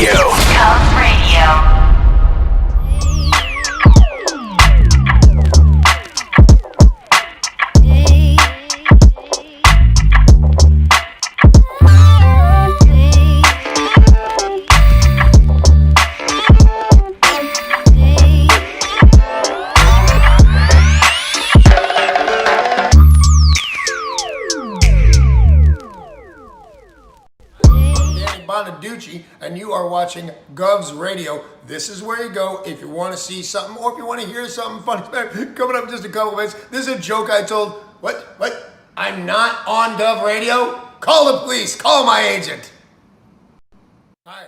Radio. Cubs Radio. And you are watching Govs Radio. This is where you go if you want to see something or if you want to hear something funny. Coming up in just a couple minutes. This is a joke I told. What? I'm not on Gov Radio? Call the police. Call my agent. Hi.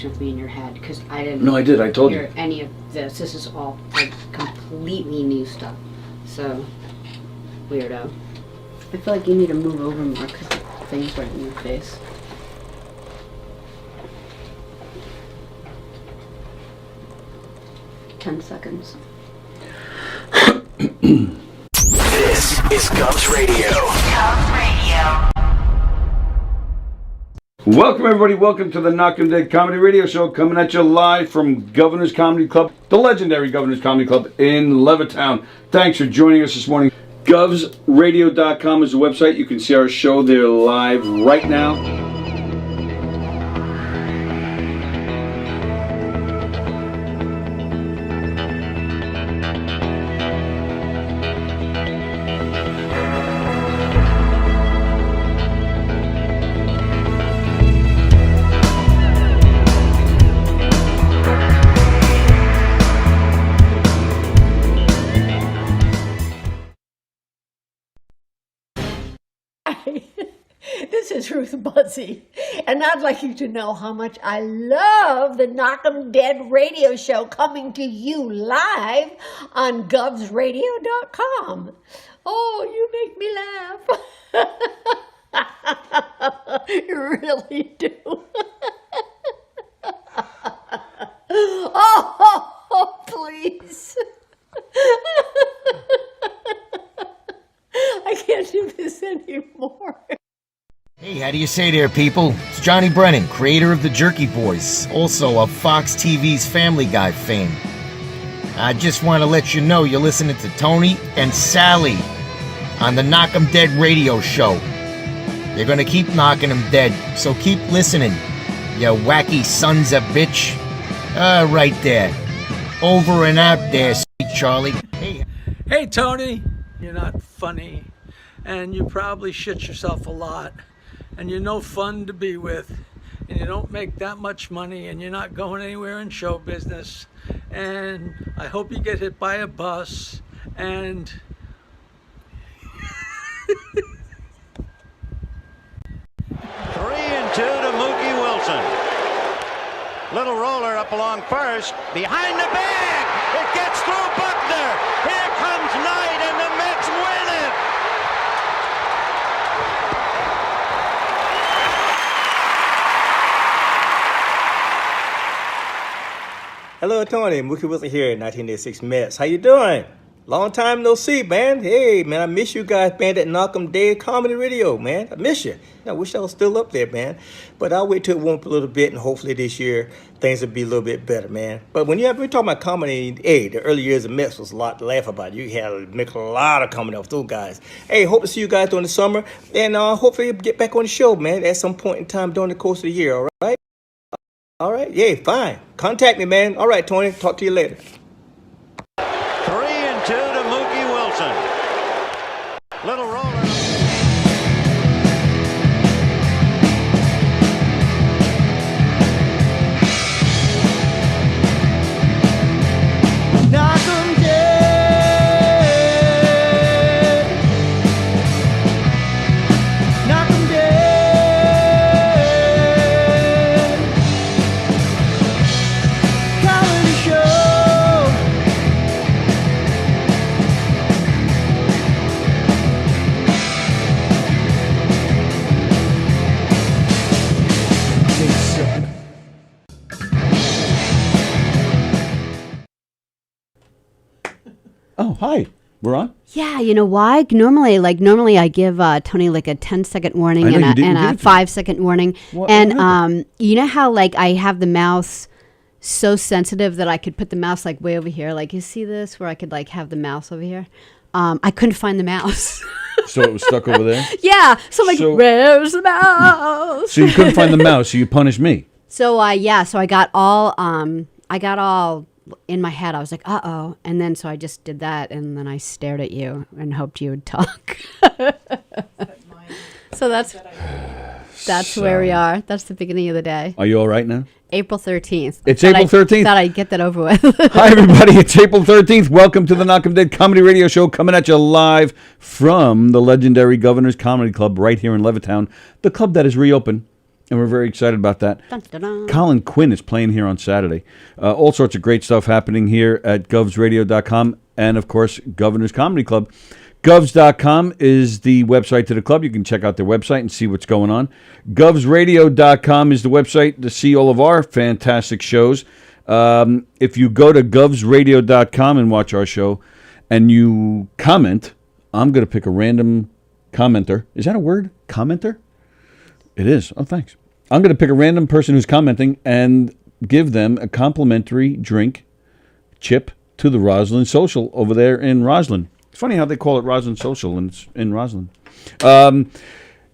With me in your head because I didn't. No, I did. I told hear you. Any of this? This is all like completely new stuff. So weirdo. I feel like you need to move over more because the thing's right in your face. $10 seconds. This is Cubs Radio. Cubs Radio. Welcome, everybody. Welcome to the Knockem Comedy Radio Show, coming at you live from Governor's Comedy Club, the legendary Governor's Comedy Club in Levittown. Thanks for joining us this morning. GovsRadio.com is the website. You can see our show there live right now. This is Ruth Buzzy, and I'd like you to know how much I love the Knockem Dead radio show coming to you live on govsradio.com. Oh, you make me laugh. You really do. Oh, please. I can't do this anymore. Hey, how do you say there, people? It's Johnny Brennan, creator of the Jerky Boys, also of Fox TV's Family Guy fame. I just want to let you know you're listening to Tony and Sallie on the Knockem Dead radio show. They're going to keep knocking them dead, so keep listening, you wacky sons of bitch. Right there. Over and out there, sweet Charlie. Hey, Tony, you're not funny, and you probably shit yourself a lot, and you're no fun to be with, and you don't make that much money, and you're not going anywhere in show business, and I hope you get hit by a bus, and... 3-2 to Mookie Wilson. Little roller up along first, behind the bag, it gets through Buckner, here comes Knight, and the Mets win it! Hello, Tony. Mookie Wilson here, 1986 Mets. How you doing? Long time no see, man. Hey, man, I miss you guys, man, that Knockem Day Comedy Radio, man. I miss you. I wish I was still up there, man. But I'll wait till it warm up a little bit, and hopefully this year things will be a little bit better, man. But when we're talking about comedy, hey, the early years of Mets was a lot to laugh about. You had to make a lot of comedy off those guys. Hey, hope to see you guys during the summer, and hopefully get back on the show, man, at some point in time during the course of the year, all right? All right, yeah, fine. Contact me, man. All right, Tony, talk to you later. 3-2 to Mookie Wilson. Little roller. Knockem dead. Knockem dead. Comedy show. Oh, hi. We're on? Yeah, you know why? Normally I give Tony like a 10-second warning I know, and you didn't a give it to me. 5-second warning. What And happened? you know how like I have the mouse so sensitive that I could put the mouse like way over here. Like you see this where I could like have the mouse over here. I couldn't find the mouse. So it was stuck over there? Yeah. So I'm like, So- where's the mouse? So you couldn't find the mouse, so you punished me. So so I got all in my head. I was like, uh-oh. And then so I just did that, and then I stared at you and hoped you would talk. So that's where we are. That's the beginning of the day. Are you all right now? April 13th. It's April 13th? Thought I'd get that over with. Hi, everybody. It's April 13th. Welcome to the Knockem Dead Comedy Radio Show, coming at you live from the legendary Governor's Comedy Club right here in Levittown, the club that is reopened, and we're very excited about that. Dun, dun, dun. Colin Quinn is playing here on Saturday. All sorts of great stuff happening here at govsradio.com and, of course, Governor's Comedy Club. Govs.com is the website to the club. You can check out their website and see what's going on. Govsradio.com is the website to see all of our fantastic shows. If you go to govsradio.com and watch our show and you comment, I'm going to pick a random commenter. Is that a word? Commenter? It is. Oh, thanks. I'm going to pick a random person who's commenting and give them a complimentary drink chip to the Roslyn Social over there in Roslyn. It's funny how they call it Roslyn Social and it's in Roslyn.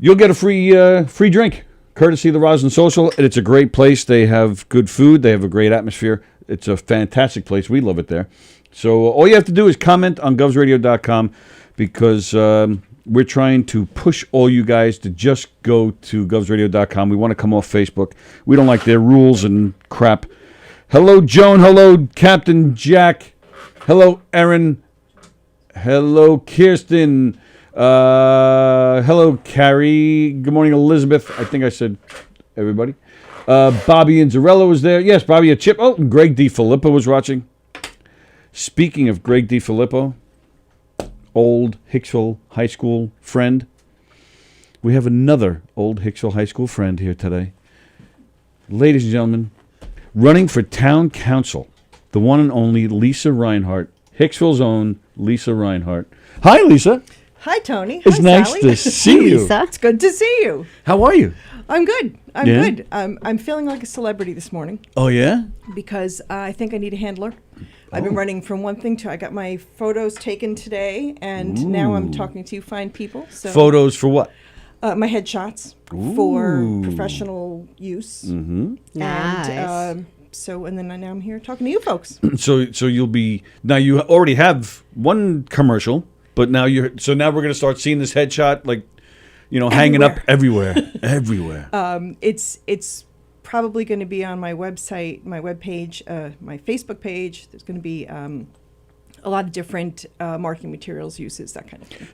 You'll get a free drink courtesy of the Roslyn Social. And it's a great place. They have good food. They have a great atmosphere. It's a fantastic place. We love it there. So all you have to do is comment on govsradio.com because we're trying to push all you guys to just go to govsradio.com. We want to come off Facebook. We don't like their rules and crap. Hello, Joan. Hello, Captain Jack. Hello, Erin. Hello, Kirsten. Hello, Carrie. Good morning, Elizabeth. I think I said everybody. Bobby and Zarello was there. Yes, Bobby and Chip. Oh, and Greg DiFilippo was watching. Speaking of Greg DiFilippo, old Hicksville High School friend, we have another old Hicksville High School friend here today. Ladies and gentlemen, running for town council, the one and only Lisa Reinhart, Hicksville's own Lisa Reinhart. Hi, Lisa. Hi, Tony. It's Hi, nice Sally. to see you. Lisa. It's good to see you. How are you? I'm good. I'm Yeah? good. I'm feeling like a celebrity this morning Oh, yeah? because I think I need a handler. I've been running from one thing to I got my photos taken today, and now I'm talking to fine people. So Photos for what? my headshots for Ooh. professional use. Mm-hmm. Nice. And and then now I'm here talking to you folks. So you'll be now. You already have one commercial, but now now we're gonna start seeing this headshot like, hanging up everywhere, everywhere. It's probably going to be on my website, my webpage, my Facebook page. There's going to be a lot of different marketing materials, uses, that kind of thing.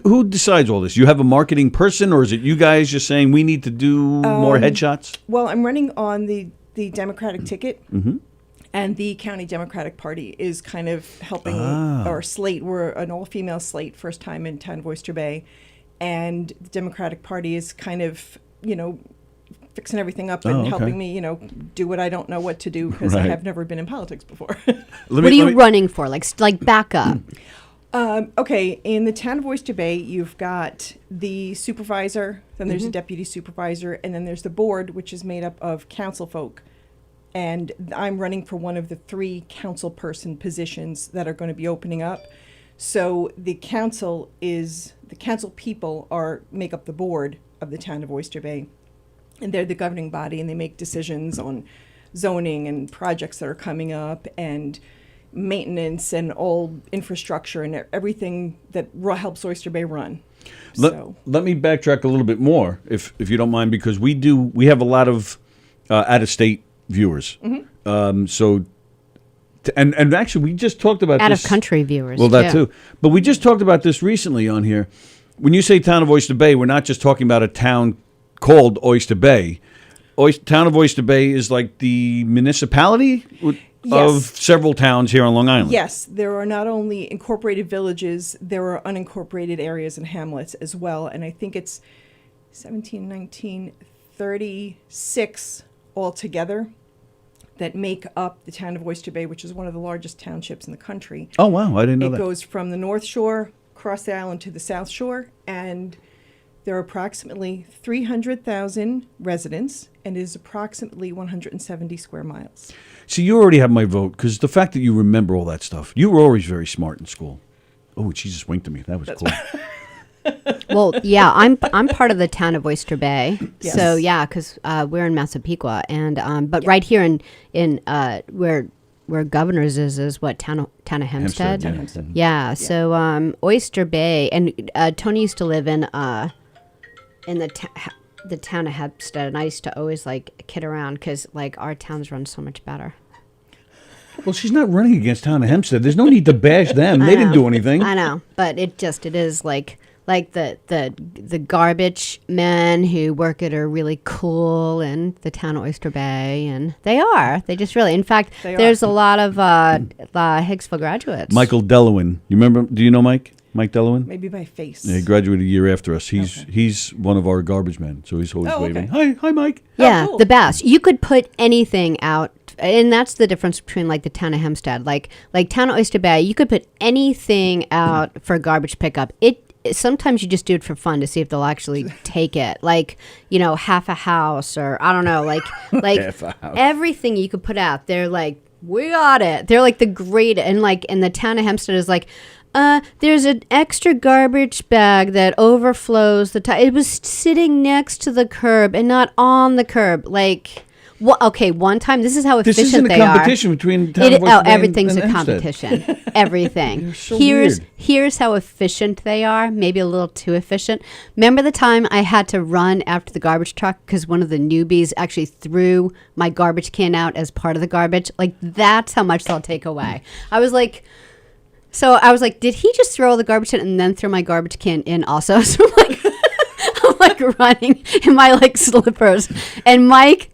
Who decides all this? You have a marketing person, or is it you guys just saying we need to do more headshots? Well, I'm running on the Democratic ticket, Mm-hmm. and the County Democratic Party is kind of helping our slate. We're an all-female slate, first time in Town of Oyster Bay, and the Democratic Party is kind of, fixing everything up and okay. helping me, do what I don't know what to do because I Right. have never been in politics before. What are you running for? Like back up. Okay, in the town of Oyster Bay, you've got the supervisor, then there's Mm-hmm. a deputy supervisor, and then there's the board, which is made up of council folk. And I'm running for one of the 3 council person positions that are going to be opening up. So the council people make up the board of the town of Oyster Bay. And they're the governing body, and they make decisions on zoning and projects that are coming up and maintenance and all infrastructure and everything that helps Oyster Bay run. Let me backtrack a little bit more, if you don't mind, because we have a lot of out-of-state viewers. Mm-hmm. And actually, we just talked about Out this. of country viewers. Well, that too. But we just talked about this recently on here. When you say town of Oyster Bay, we're not just talking about a town called Oyster Bay. Town of Oyster Bay is like the municipality of Yes. several towns here on Long Island. Yes, there are not only incorporated villages, there are unincorporated areas and hamlets as well. And I think it's 17, 19, 36 altogether that make up the town of Oyster Bay, which is one of the largest townships in the country. Oh, wow. I didn't know It that. goes from the North Shore, across the island to the South Shore, and there are approximately 300,000 residents, and it is approximately 170 square miles. See, you already have my vote, because the fact that you remember all that stuff. You were always very smart in school. Oh, she just winked at me. That was cool. Well, yeah, I'm part of the town of Oyster Bay. Yes. So yeah, because we're in Massapequa, and but right here in where Governor's is what town of Hempstead. Hempstead, Yeah. So Oyster Bay, and Tony used to live in the town of Hempstead, and I used to always kid around because our towns run so much better. Well, she's not running against town of Hempstead. There's no need to bash them. They didn't do anything. I know, but it is like the garbage men who work at are really cool in the town of Oyster Bay, and they just really. In fact, there's a lot of Hicksville graduates. Michael Delawin. You remember? Do you know Mike? Mike Delawin? Maybe by face. Yeah, he graduated a year after us. He's one of our garbage men, so he's always waving. Okay. Hi, Mike. Yeah, cool. the best. You could put anything out, and that's the difference between the town of Hempstead, like town of Oyster Bay. You could put anything out for garbage pickup. Sometimes you just do it for fun to see if they'll actually take it. Half a house, or I don't know, Half a house. everything you could put out. They're like, we got it. They're like the great, and in the town of Hempstead is like, there's an extra garbage bag that overflows it was sitting next to the curb and not on the curb. Okay, one time, this is how efficient This isn't they a are. competition between town of Oyster Bay and Everything's a Hempstead. competition. Everything. You're so weird. Here's how efficient they are. Maybe a little too efficient. Remember the time I had to run after the garbage truck because one of the newbies actually threw my garbage can out as part of the garbage? That's how much they'll take away. I was like, did he just throw the garbage in and then throw my garbage can in also? So I'm running in my slippers, and Mike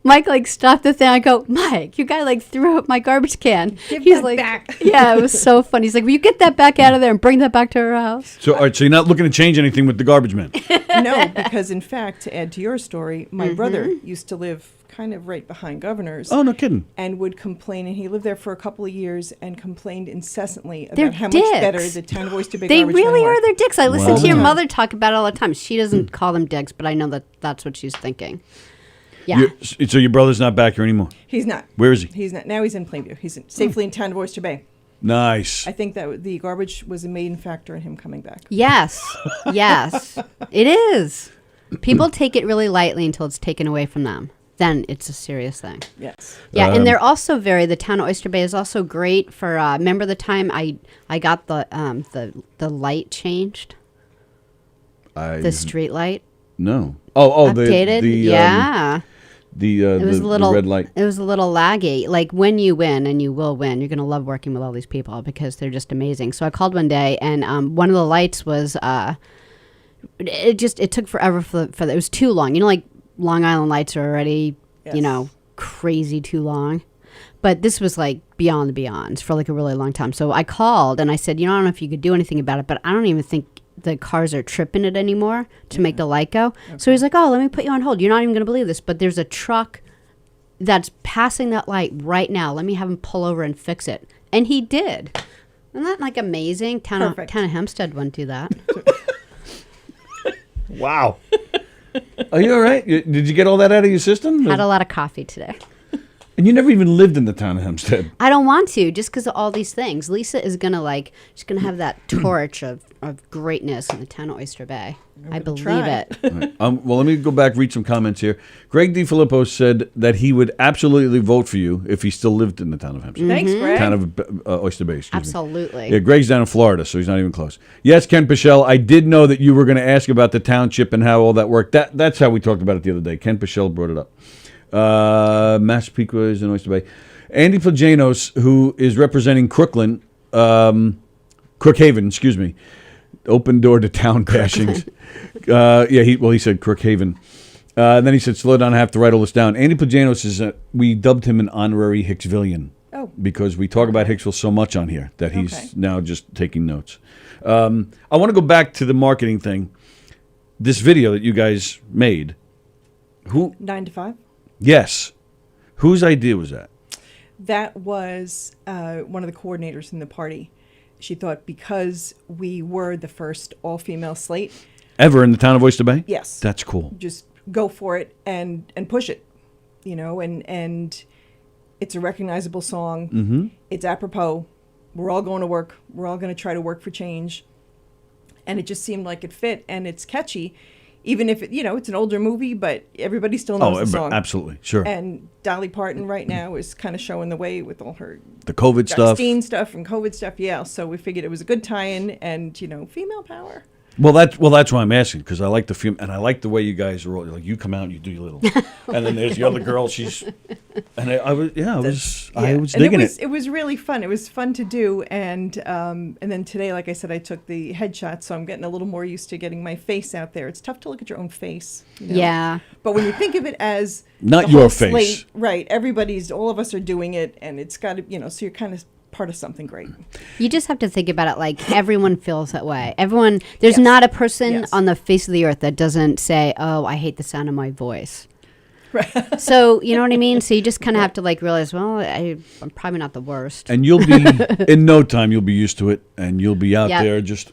stopped the thing. I go, Mike, you guy threw up my garbage can. Give that back. Yeah, it was so funny. He's like, will you get that back out of there and bring that back to our house? So, all right, so you're not looking to change anything with the garbage man? No, because in fact, to add to your story, my brother used to live kind of right behind Governor's. Oh, no kidding. And would complain, and he lived there for a couple of years and complained incessantly They're about how dicks. much better the town of Oyster Bay They garbage men really were. are. They're dicks. I listen Wow. to your mother talk about it all the time. She doesn't call them dicks, but I know that's what she's thinking. Yeah. So your brother's not back here anymore? He's not. Where is he? He's not. Now he's in Plainview. He's safely in town of Oyster Bay. Nice. I think that the garbage was a main factor in him coming back. Yes. Yes. It is. People take it really lightly until it's taken away from them. Then it's a serious thing. Yes. Yeah, and they're also the town of Oyster Bay is also great for, remember the time I got the light changed? The street light? No. Oh, updated? the it was the red light. It was a little laggy. When you win, and you will win, you're going to love working with all these people because they're just amazing. So I called one day, and one of the lights was, it took forever for it was too long. Long Island lights are already, crazy too long. But this was beyond the beyonds for a really long time. So I called and I said, I don't know if you could do anything about it, but I don't even think the cars are tripping it anymore to make the light go. Okay. So he's like, oh, let me put you on hold. You're not even going to believe this, but there's a truck that's passing that light right now. Let me have him pull over and fix it. And he did. Isn't that like amazing? Town of Hempstead wouldn't do that. Wow. Are you all right? Did you get all that out of your system? Had a lot of coffee today. And you never even lived in the town of Hempstead. I don't want to, just because of all these things. Lisa is going to she's going to have that torch of greatness in the town of Oyster Bay. I believe it. Right. Well, let me go back, read some comments here. Greg DiFilippo said that he would absolutely vote for you if he still lived in the town of Hempstead. Thanks, Greg. Town of Oyster Bay, Absolutely. Yeah, Greg's down in Florida, so he's not even close. Yes, Ken Pichelle, I did know that you were going to ask about the township and how all that worked. That's how we talked about it the other day. Ken Pichelle brought it up. Massapequa is in Oyster Bay. Andy Plajanos, who is representing Crookhaven, excuse me. Open door to town bashings. He said Crookhaven. Then he said, slow down, I have to write all this down. Andy Plajanos is, we dubbed him an honorary Hicksvillian. Oh. Because we talk about Hicksville so much on here that he's now just taking notes. I want to go back to the marketing thing. This video that you guys made. 9 to 5? Yes. Whose idea was that? That was one of the coordinators in the party. She thought because we were the first all-female slate. Ever in the town of Oyster Bay? Yes. That's cool. Just go for it and push it, and it's a recognizable song. Mm-hmm. It's apropos. We're all going to work. We're all going to try to work for change. And it just seemed like it fit, and it's catchy. Even if, it's an older movie, but everybody still knows the song. Absolutely, sure. And Dolly Parton right now is kind of showing the way with all her... The COVID stuff. stuff and COVID stuff, yeah. So we figured it was a good tie-in and, female power. Well, that's why I'm asking, because I like the film, and I like the way you guys are all, like, you come out and you do your little... and then there's the other girl, she's... And I was digging it. It was really fun. It was fun to do, and then today, like I said, I took the headshot, so I'm getting a little more used to getting my face out there. It's tough to look at your own face. Yeah. But when you think of it as... Not your face. Slate, right. All of us are doing it, and it's got to, so you're kind of part of something great. You just have to think about it like everyone feels that way. There's not a person on the face of the earth that doesn't say, oh, I hate the sound of my voice. Right. So, you know what I mean? So you just kind of have to realize, well, I'm probably not the worst. And you'll be, in no time, you'll be used to it, and you'll be out there just,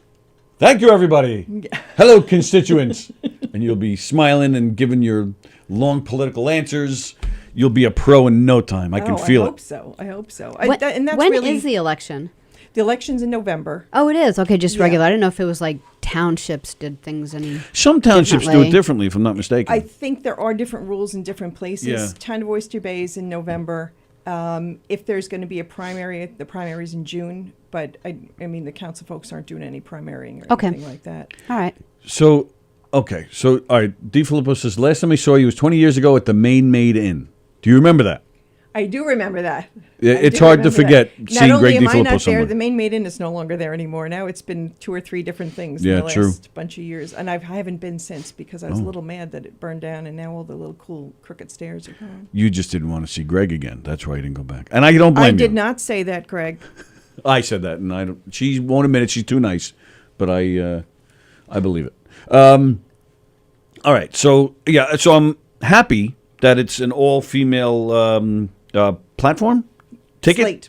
thank you, everybody. Hello, constituents. And you'll be smiling and giving your long political answers. You'll be a pro in no time. I can feel it. I hope so. When is the election? The election's in November. Oh, it is? Okay, just regular. I didn't know if it was townships did things Some townships do it differently, if I'm not mistaken. I think there are different rules in different places. Yeah. Town of Oyster Bay is in November. If there's going to be a primary, the primary's in June. But, I mean, the council folks aren't doing any primarying or anything like that. All right. So, all right. DiFilippo says, last time I saw you was 20 years ago at the Maine Maid Inn. Do you remember that? I do remember that. Yeah, it's hard to forget seeing Greg DiFilippo somewhere. Not only am I not there, the Maine Maid Inn is no longer there anymore. Now it's been 2 or 3 different things in the last bunch of years. And I haven't been since because I was a little mad that it burned down and now all the little cool crooked stairs are gone. You just didn't want to see Greg again. That's why you didn't go back. And I don't blame you. I did not say that, Greg. I said that, and she won't admit it. She's too nice, but I believe it. All right, so I'm happy that it's an all-female platform?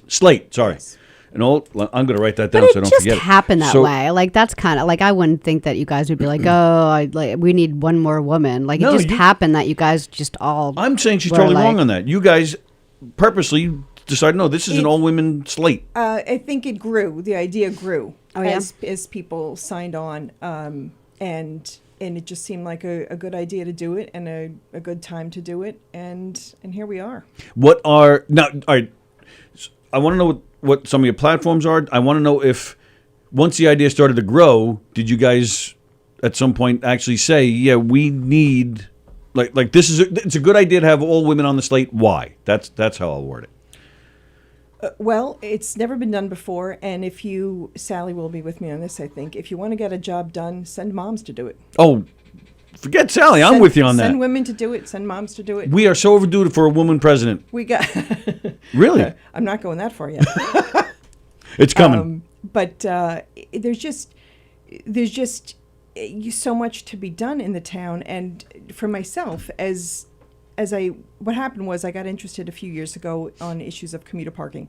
Slate, sorry. Yes. I'm going to write that down so I don't forget it. It just happened that way. That's kind of, I wouldn't think that you guys would be we need one more woman. It just happened that you guys just all... I'm saying she's totally wrong on that. You guys purposely decided, no, this is an all-women slate. I think it grew. The idea grew as people signed on. And it just seemed like a good idea to do it and a good time to do it. And here we are. All right, I want to know what some of your platforms are. I want to know if once the idea started to grow, did you guys at some point actually say, yeah, we need, it's a good idea to have all women on the slate. Why? That's how I'll word it. Well, it's never been done before, and Sallie will be with me on this, I think. If you want to get a job done, send moms to do it. Oh, forget Sallie. I'm with you on that. Send women to do it. Send moms to do it. We are so overdue for a woman president. We got... Really? I'm not going that far yet. It's coming. But there's just... there's just so much to be done in the town. And for myself, what happened was I got interested a few years ago on issues of commuter parking.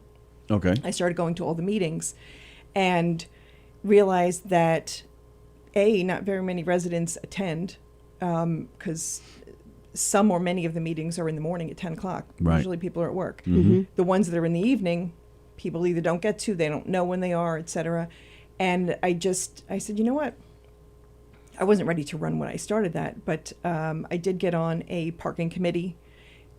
Okay. I started going to all the meetings and realized that not very many residents attend because some or many of the meetings are in the morning at 10 o'clock. Right. Usually people are at work. Mm-hmm. The ones that are in the evening, people either don't get to, they don't know when they are, etc. And I said, you know what? I wasn't ready to run when I started that, but I did get on a parking committee.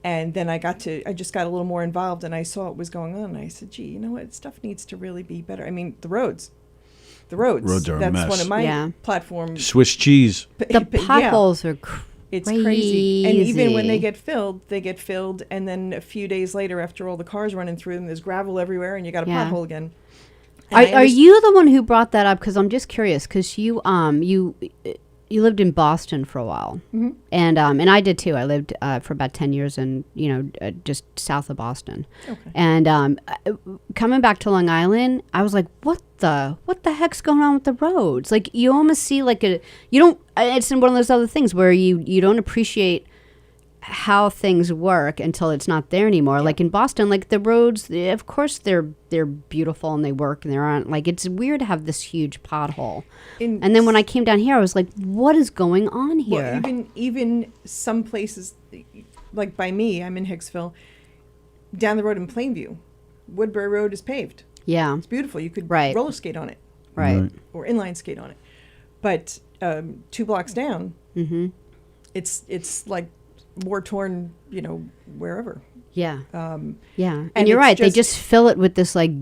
And then I just got a little more involved, and I saw what was going on. And I said, gee, you know what? Stuff needs to really be better. I mean, the roads. Roads are a That's mess. one of my platforms. Swiss cheese. The potholes are crazy. It's crazy. And even when they get filled, and then a few days later, after all the cars running through them, there's gravel everywhere, and you got a pothole again. Are you the one who brought that up? Because I'm just curious. Because you lived in Boston for a while, and I did too. I lived for about 10 years in just south of Boston. Okay. And coming back to Long Island, I was like, what the heck's going on with the roads? Like you almost see it's one of those other things where you don't appreciate how things work until it's not there anymore. Yeah. Like in Boston, like the roads, of course they're beautiful and they work and they're on, like, it's weird to have this huge pothole. And then when I came down here, I was like, what is going on here? Well, even some places, like by me, I'm in Hicksville, down the road in Plainview, Woodbury Road is paved. Yeah. It's beautiful. You could roller skate on it. Right. Or inline skate on it. But 2 blocks down, it's like war-torn, wherever. Yeah. And you're right. They just fill it with this like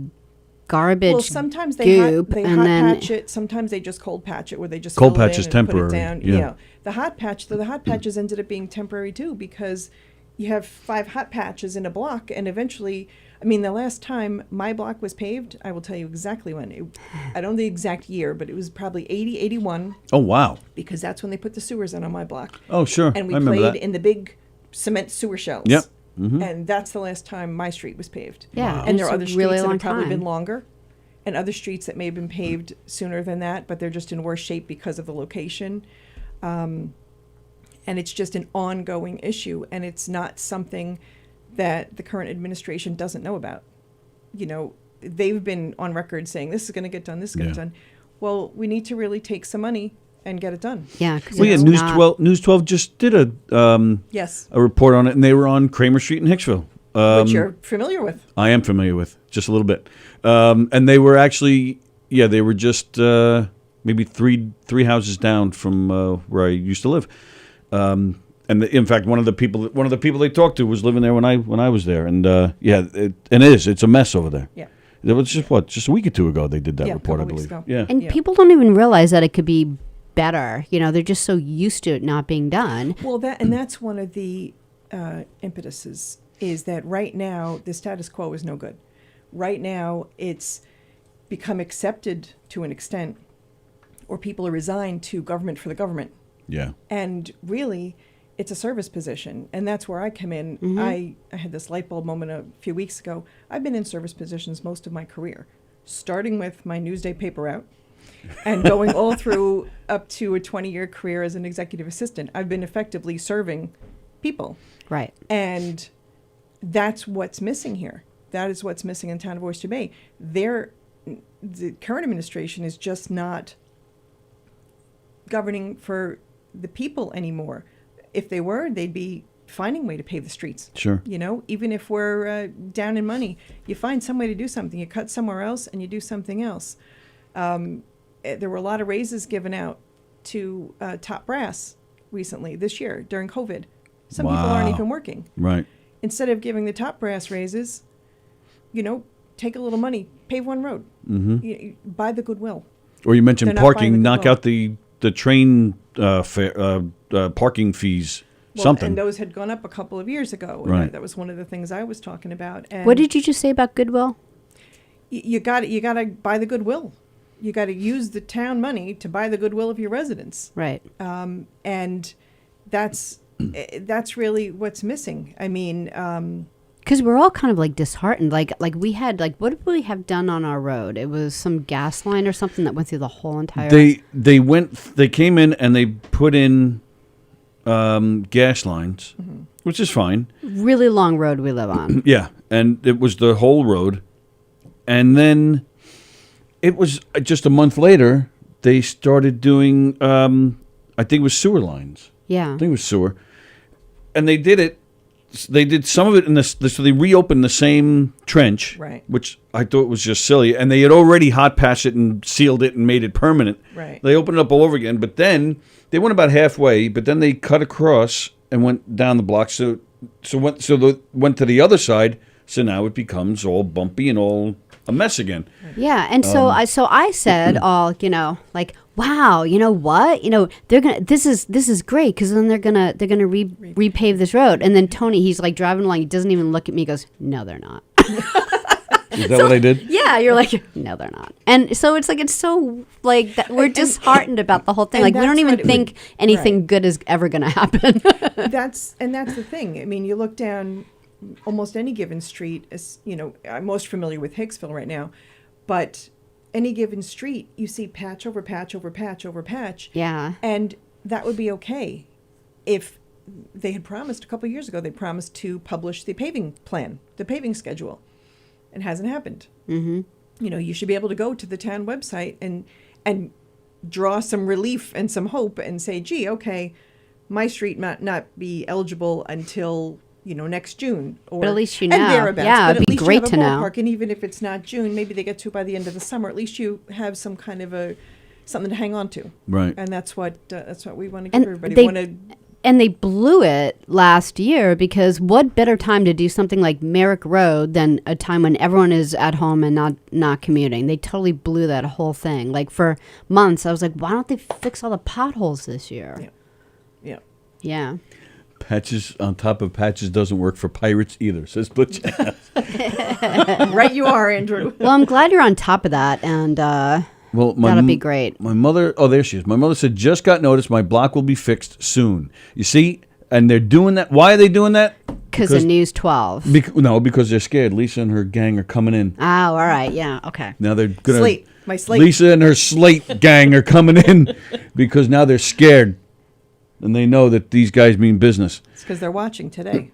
garbage. Well, sometimes they goop, hot patch it. Sometimes they just cold patch it, where they just cold fill patch it is in temporary. And put it down. Yeah. The hot patches ended up being temporary too, because you have 5 hot patches in a block, and eventually, I mean, the last time my block was paved, I will tell you exactly when. I don't know the exact year, but it was probably 80, 81. Oh, wow. Because that's when they put the sewers in on my block. Oh, sure. And we I remember played that. in the big cement sewer shells. Yep. Mm-hmm. And that's the last time my street was paved. Yeah. Wow. And there are It's a other streets really that have long probably time. been longer, and other streets that may have been paved sooner than that, but they're just in worse shape because of the location. And it's just an ongoing issue, and it's not something that the current administration doesn't know about. They've been on record saying this is going to get done, this is going to get done. Well, we need to really take some money and get it done. Yeah. News 12 just did a report on it, and they were on Kramer Street in Hicksville. Which you're familiar with. I am familiar with, just a little bit. And they were actually, they were just maybe three houses down from where I used to live. And in fact, one of the people they talked to was living there when I was there, and it's a mess over there. Yeah, it was just a week or two ago they did that report, I believe. Ago. Yeah, and people don't even realize that it could be better. They're just so used to it not being done. Well, that's one of the impetuses, is that right now the status quo is no good. Right now it's become accepted to an extent, or people are resigned to government for the government. Yeah. And really, it's a service position, and that's where I come in. Mm-hmm. I had this light bulb moment a few weeks ago. I've been in service positions most of my career, starting with my Newsday paper route and going all through up to a 20-year career as an executive assistant. I've been effectively serving people. Right. And that's what's missing here. That is what's missing in the town of Oyster Bay. The current administration is just not governing for the people anymore. If they were, they'd be finding a way to pave the streets. Sure. Even if we're down in money, you find some way to do something. You cut somewhere else and you do something else. There were a lot of raises given out to top brass recently this year during COVID. Some people aren't even working. Right. Instead of giving the top brass raises, take a little money, pave one road, buy the goodwill. Or you mentioned parking, knock goodwill. out the train parking fees. Something. And those had gone up a couple of years ago. Right. That was one of the things I was talking about. And What did you just say about goodwill? You got to buy the goodwill. You got to use the town money to buy the goodwill of your residents. Right. And that's really what's missing. I mean, Because we're all kind of like disheartened. Like we had like, what did we have done on our road? It was some gas line or something that went through the whole entire. They came in and they put in gas lines, which is fine. Really long road we live on. Yeah, and it was the whole road, and then it was just a month later they started doing. I think it was sewer lines. Yeah, I think it was sewer, and they did it. They did some of it in this, so they reopened the same trench, Right. which I thought was just silly. And they had already hot patched it and sealed it and made it permanent. Right. They opened it up all over again, but then they went about halfway. But then they cut across and went down the block. Went to the other side. So now it becomes all bumpy and all a mess again. yeah. And so I said, like, wow, you know what? They're gonna. This is great because then they're gonna repave this road. And then Tony, he's like driving along. He doesn't even look at me. He goes, no, they're not. Is that what they did? Yeah, you're like, no, they're not. And so it's so like that we're disheartened about the whole thing. Like we don't even think anything good is ever going to happen. That's the thing. I mean, you look down almost any given street. As I'm most familiar with Hicksville right now, but any given street, you see patch over patch over patch over patch. Yeah. And that would be okay if they had promised a couple of years ago. They promised to publish the paving plan, the paving schedule. It hasn't happened. Mm-hmm. You should be able to go to the town website and draw some relief and some hope and say, gee, okay, my street might not be eligible until next June, or but at least and thereabouts. Yeah, but it'd be great to know. And even if it's not June, maybe they get to it by the end of the summer. At least you have some kind of something to hang on to. Right. And that's what we want to give everybody. And they blew it last year because what better time to do something like Merrick Road than a time when everyone is at home and not commuting? They totally blew that whole thing. Like for months, I was like, why don't they fix all the potholes this year? Yeah. Yeah. Patches on top of patches doesn't work for pirates either, says Butch. Right you are, Andrew. Well, I'm glad you're on top of that, and that'll be great. My mother, there she is. My mother said, just got notice my block will be fixed soon. You see, and they're doing that. Why are they doing that? Because of News 12. Because they're scared. Lisa and her gang are coming in. Oh, all right. Yeah, okay. Now they're going to... My Slate. Lisa and her Slate gang are coming in because now they're scared. And they know that these guys mean business. It's because they're watching today.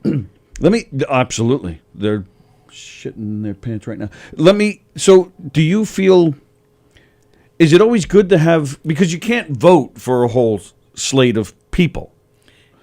Absolutely. They're shitting their pants right now. So do you feel, is it always good to have, because you can't vote for a whole slate of people.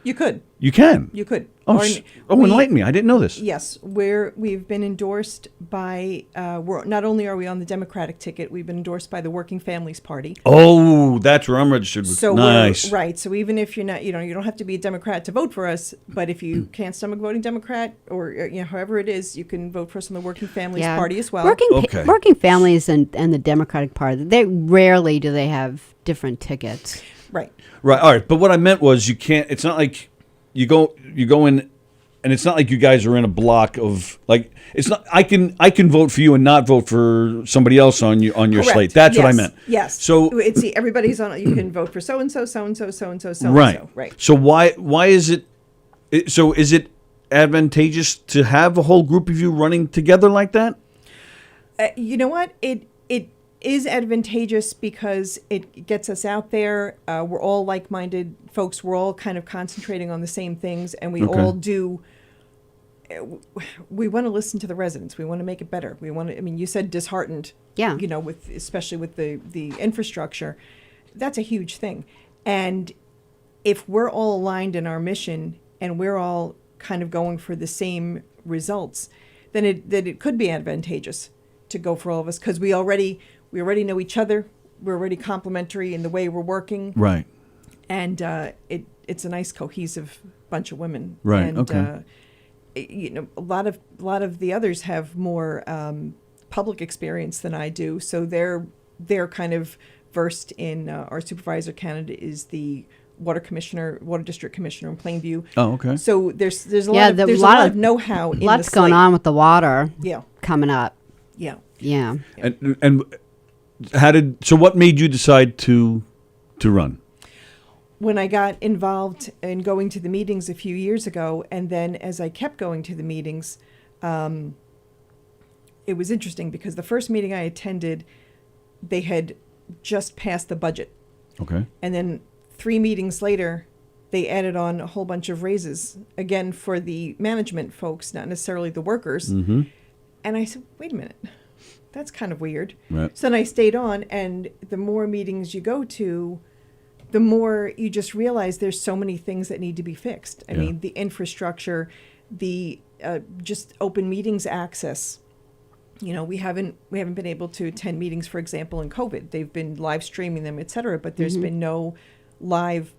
You could. You can. You could. Enlighten me. I didn't know this. Yes, we've been endorsed by, not only are we on the Democratic ticket, we've been endorsed by the Working Families Party. Oh, that's where I'm registered with. So nice. Right. So even if you're not, you don't have to be a Democrat to vote for us, but if you can't stomach voting Democrat or, however it is, you can vote for us on the Working Families Party as well. Working Families and the Democratic Party, they rarely do they have different tickets. Right. Right. All right. But what I meant was it's not like you go in, and it's not like you guys are in a block of like, it's not, I can vote for you and not vote for somebody else on your Correct. slate. That's what I meant. Yes. So everybody's on, you can vote for so-and-so, so-and-so, so-and-so, so-and-so. Right. Right. So why is it, so is it advantageous to have a whole group of you running together like that? You know what? It is advantageous because it gets us out there. We're all like-minded folks. We're all kind of concentrating on the same things, and we all do. We want to listen to the residents. We want to make it better. We want to. I mean, you said disheartened. Yeah. Especially with the infrastructure, that's a huge thing. And if we're all aligned in our mission and we're all kind of going for the same results, then it could be advantageous to go for all of us because we already know each other. We're already complementary in the way we're working. Right. And it's a nice cohesive bunch of women. Right. And, okay. A lot of the others have more public experience than I do, so they're kind of versed in. Our supervisor candidate is the water district commissioner in Plainview. Oh, okay. So there's a lot of know-how. Lots going on with the water. Yeah. Coming up. Yeah. Yeah. And what made you decide to run? When I got involved in going to the meetings a few years ago, and then as I kept going to the meetings, it was interesting because the first meeting I attended, they had just passed the budget. Okay. And then 3 meetings later, they added on a whole bunch of raises, again, for the management folks, not necessarily the workers. Mm-hmm. And I said, wait a minute, that's kind of weird. Right. So then I stayed on, and the more meetings you go to, the more you just realize there's so many things that need to be fixed. I mean, the infrastructure, the just open meetings access. You know, we haven't been able to attend meetings, for example, in COVID. They've been live streaming them, et cetera, but there's been no live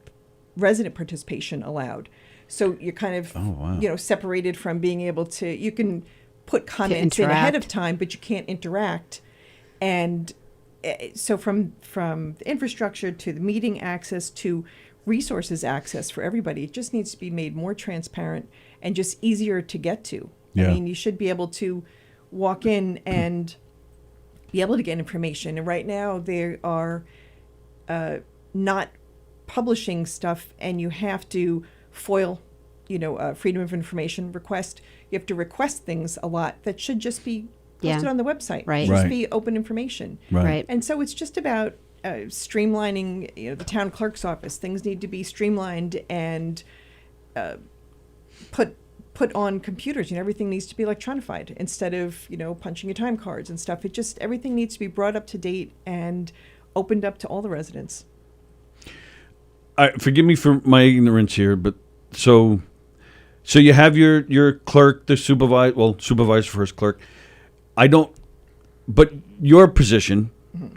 resident participation allowed. So you're kind of, separated from being able to, you can put comments in ahead of time, but you can't interact. And so from the infrastructure to the meeting access to resources access for everybody, it just needs to be made more transparent and just easier to get to. Yeah. I mean, you should be able to walk in and be able to get information. And right now they are not publishing stuff, and you have to FOIL, Freedom of Information request. You have to request things a lot that should just be posted on the website. Right. Just be open information. Right. And so it's just about streamlining, the town clerk's office. Things need to be streamlined and put on computers. Everything needs to be electronified instead of, punching your time cards and stuff. Everything needs to be brought up to date and opened up to all the residents. Forgive me for my ignorance here, but so you have your clerk, the supervisor first clerk. But your position,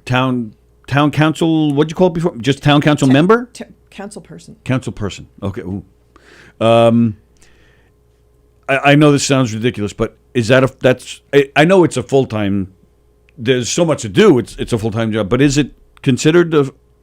town council, what'd you call it before? Just town council member? Council person. Council person. Okay. Ooh. I know this sounds ridiculous, but is that I know it's a full-time, there's so much to do, it's a full-time job, but is it considered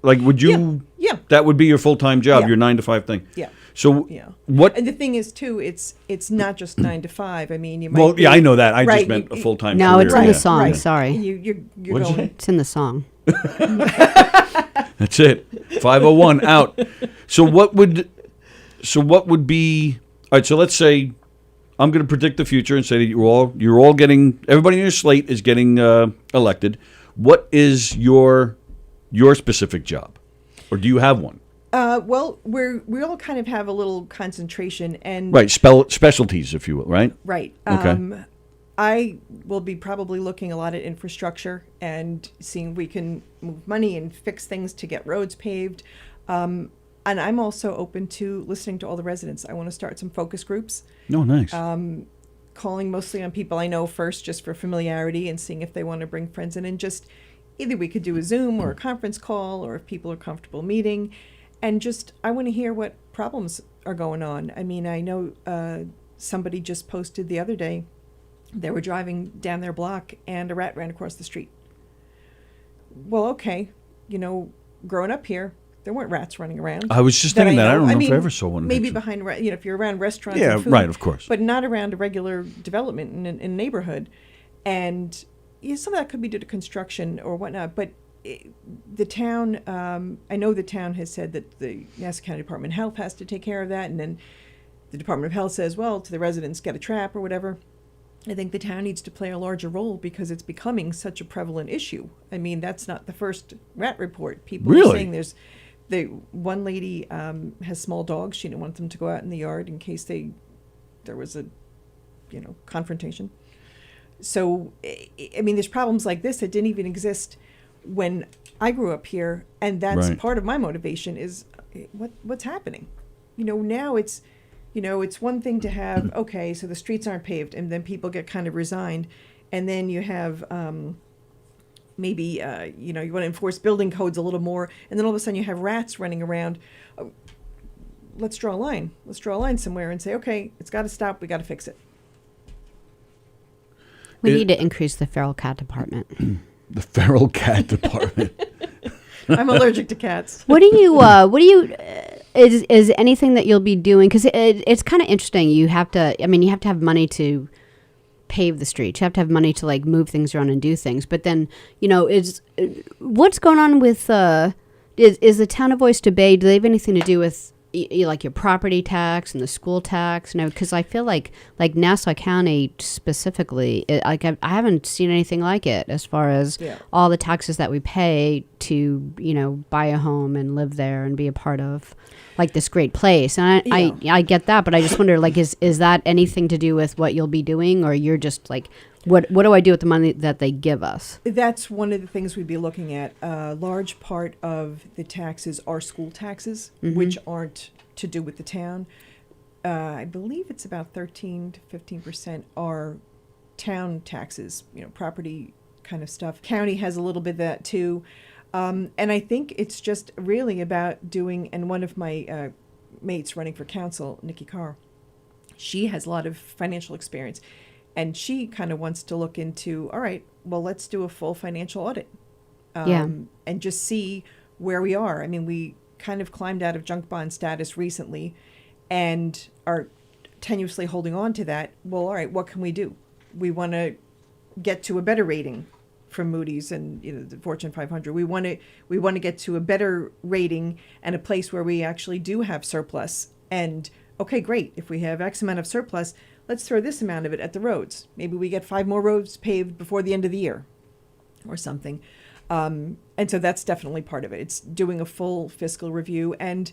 would you? Yeah. That would be your full-time job, Yeah. your 9 to 5 thing. Yeah. So Yeah. what? And the thing is, too, it's not just 9 to 5. I mean, you might. Well, be, yeah, I know that. I right, just meant a full-time. No, career. it's in Yeah. the song. Right. Sorry. You're What'd you going. say? It's in the song. That's it. 501 out. So what would be? All right. So let's say I'm going to predict the future and say that you're all getting, everybody in your slate is getting elected. What is your specific job, or do you have one? Well, we all kind of have a little concentration and Right. Specialties, if you will. Right. right. Okay. I will be probably looking a lot at infrastructure and seeing if we can move money and fix things to get roads paved. And I'm also open to listening to all the residents. I want to start some focus groups, Oh, nice. calling mostly on people I know first, just for familiarity, and seeing if they want to bring friends in. And just either we could do a Zoom or a conference call, or if people are comfortable meeting. And just, I want to hear what problems are going on. I mean, I know somebody just posted the other day, they were driving down their block and a rat ran across the street. Well, okay, growing up here, there weren't rats running around. I was just thinking that. I don't know if I ever saw one. Maybe behind, if you're around restaurants. Yeah, and food, right, of course. But not around a regular development in a neighborhood. And some of that could be due to construction or whatnot. But the town, I know the town has said that the Nassau County Department of Health has to take care of that. And then the Department of Health says, well, to the residents, get a trap or whatever. I think the town needs to play a larger role because it's becoming such a prevalent issue. I mean, that's not the first rat report. People are saying one lady has small dogs. She didn't want them to go out in the yard in case there was a, confrontation. So, I mean, there's problems like this that didn't even exist when I grew up here, and that's Right. part of my motivation is what's happening. Now it's. It's one thing to have, okay, so the streets aren't paved, and then people get kind of resigned. And then you have maybe, you want to enforce building codes a little more. And then all of a sudden you have rats running around. Let's draw a line. Let's draw a line somewhere and say, okay, it's got to stop. We got to fix it. We need to increase the feral cat department. The feral cat department. I'm allergic to cats. What do you is anything that you'll be doing? Because it's kind of interesting. You have to have money to pave the streets. You have to have money to move things around and do things. But then, what's going on with, is the town of Oyster Bay, do they have anything to do with like your property tax and the school tax, because I feel like Nassau County specifically, I haven't seen anything like it as far as all the taxes that we pay to buy a home and live there and be a part of like this great place. And I get that, but I just wonder, like, is that anything to do with what you'll be doing, or you're just like, what do I do with the money that they give us? That's one of the things we'd be looking at. A large part of the taxes are school taxes, which aren't to do with the town. I believe it's about 13 to 15% are town taxes, property kind of stuff. County has a little bit of that too. And I think it's just really about doing, and one of my mates running for council, Nikki Carr, she has a lot of financial experience. And she kind of wants to look into, all right, well, let's do a full financial audit and just see where we are. I mean, we kind of climbed out of junk bond status recently and are tenuously holding on to that. Well, all right, what can we do? We want to get to a better rating from Moody's and the Fortune 500. We want to get to a better rating and a place where we actually do have surplus. And okay, great. If we have X amount of surplus, let's throw this amount of it at the roads. Maybe we get 5 more roads paved before the end of the year or something. And so that's definitely part of it. It's doing a full fiscal review and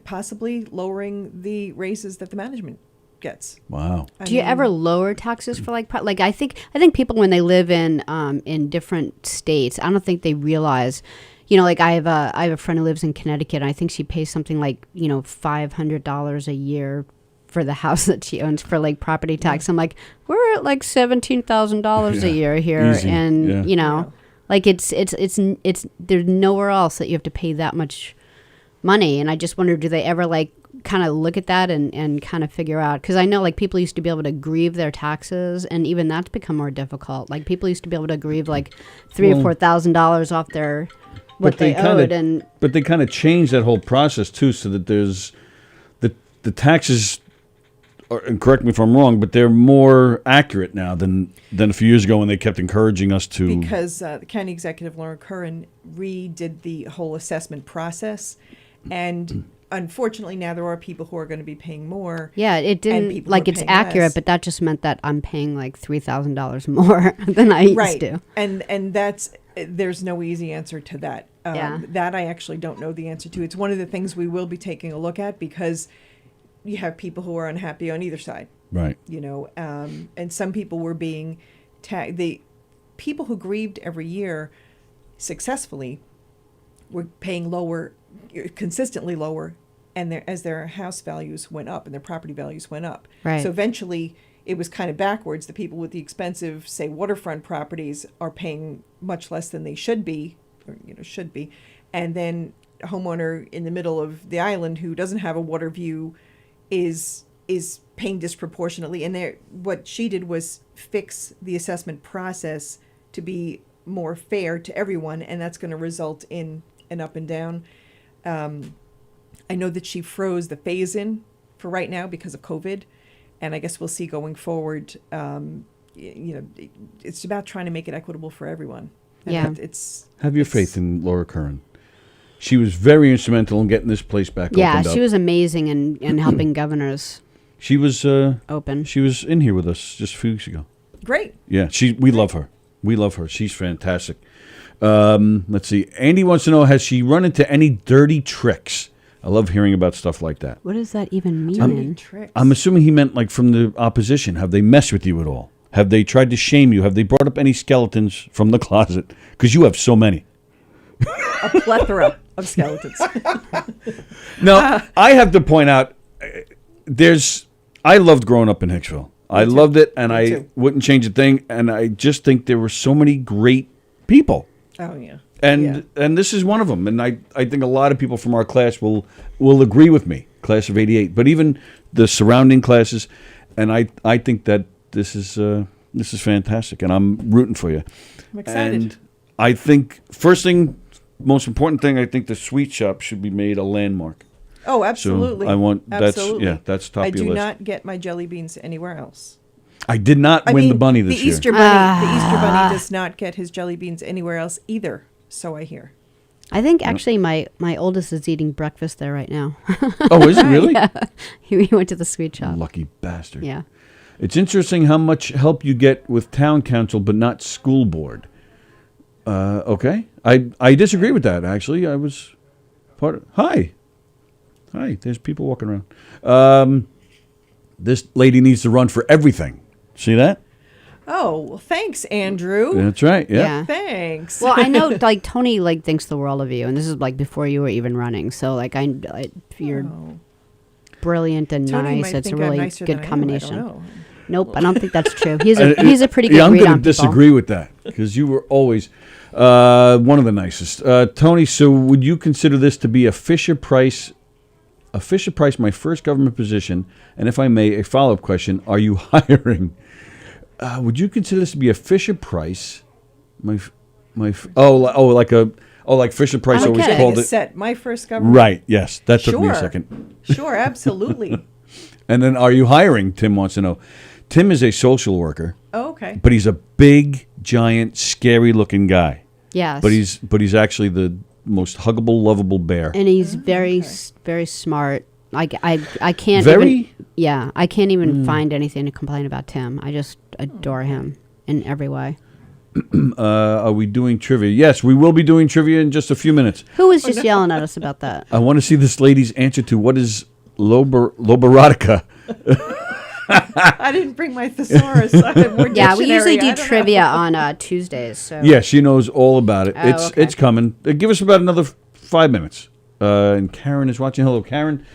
possibly lowering the raises that the management gets. Wow. Do you ever lower taxes for like I think people, when they live in different states, I don't think they realize, like I have a friend who lives in Connecticut, and I think she pays something like, $500 a year for the house that she owns for like property tax. I'm like, we're at like $17,000 a year here. Easy. And like it's there's nowhere else that you have to pay that much money. And I just wonder, do they ever like kind of look at that and kind of figure out, because I know like people used to be able to grieve their taxes, and even that's become more difficult. Like people used to be able to grieve like $3,000 or $4,000 off their what they owed. But they kind of changed that whole process too, so that there's the taxes, and correct me if I'm wrong, but they're more accurate now than a few years ago when they kept encouraging us to. Because the county executive, Laura Curran, redid the whole assessment process. And unfortunately, now there are people who are going to be paying more. Yeah, it didn't, like it's accurate, less. But that just meant that I'm paying like $3,000 more than I used to. And that's, there's no easy answer to that. That I actually don't know the answer to. It's one of the things we will be taking a look at, because you have people who are unhappy on either side. Right. And some people were being the people who grieved every year successfully were paying lower, consistently lower, and as their house values went up and their property values went up. Right. So eventually it was kind of backwards. The people with the expensive, say, waterfront properties are paying much less than they should be. And then a homeowner in the middle of the island who doesn't have a water view is paying disproportionately. And what she did was fix the assessment process to be more fair to everyone, and that's going to result in an up and down. I know that she froze the phase-in for right now because of COVID, and I guess we'll see going forward. It's about trying to make it equitable for everyone. And have your faith in Laura Curran. She was very instrumental in getting this place back opened up. Yeah, she was amazing in helping governors. She was open. She was in here with us just a few weeks ago. Great. Yeah, we love her. We love her. She's fantastic. Let's see. Andy wants to know, has she run into any dirty tricks? I love hearing about stuff like that. What does that even mean? I'm assuming he meant like from the opposition. Have they messed with you at all? Have they tried to shame you? Have they brought up any skeletons from the closet? Because you have so many. A plethora of skeletons. Now, I have to point out, I loved growing up in Hicksville. I loved it, and I wouldn't change a thing. And I just think there were so many great people. Oh, yeah. And this is one of them. And I think a lot of people from our class will agree with me, class of 88. But even the surrounding classes, and I think that this is fantastic, and I'm rooting for you. I'm excited. And I think most important thing, I think the sweet shop should be made a landmark. Oh, absolutely. So I want absolutely. That's top of your list. I do not get my jelly beans anywhere else. I did not win the bunny this year. The Easter bunny does not get his jelly beans anywhere else either, so I hear. I think actually my oldest is eating breakfast there right now. Oh, is it really? Yeah. He went to the sweet shop. Lucky bastard. Yeah. It's interesting how much help you get with town council, but not school board. Okay. I disagree with that, actually. I was part of... Hi. There's people walking around. This lady needs to run for everything. See that? Oh, well, thanks, Andrew. That's right. Yeah. Yeah. Thanks. Well, I know like Tony like thinks the world of you, and this is like before you were even running. So like you're brilliant and Tony nice. might It's a think I'm really nicer good than I am, I combination. don't know. Nope, I don't think that's true. He's a pretty good Yeah, I'm read going on to people. disagree with that because you were always one of the nicest. Tony, so would you consider this to be a Fisher Price, my first government position? And if I may, a follow-up question, are you hiring? Would you consider this to be a Fisher Price? Like Fisher Price I don't always get it. called A it. set. My first government. Right, yes. That took me a Sure. second. Sure, absolutely. And then are you hiring? Tim wants to know. Tim is a social worker, Oh, okay. but he's a big, giant, scary-looking guy. Yes. But he's actually the most huggable, lovable bear. And he's very smart. I can't Very? even, yeah, I can't even find anything to complain about Tim. I just adore him in every way. Are we doing trivia? Yes, we will be doing trivia in just a few minutes. Who was just yelling at us about that? I want to see this lady's answer to what is loboratica. I didn't bring my thesaurus. So I have more Yeah, we usually dictionary. do I don't trivia know. on Tuesdays. So Yeah, she knows all about it. Oh, okay. It's coming. Give us about another 5 minutes. And Karen is watching. Hello, Karen.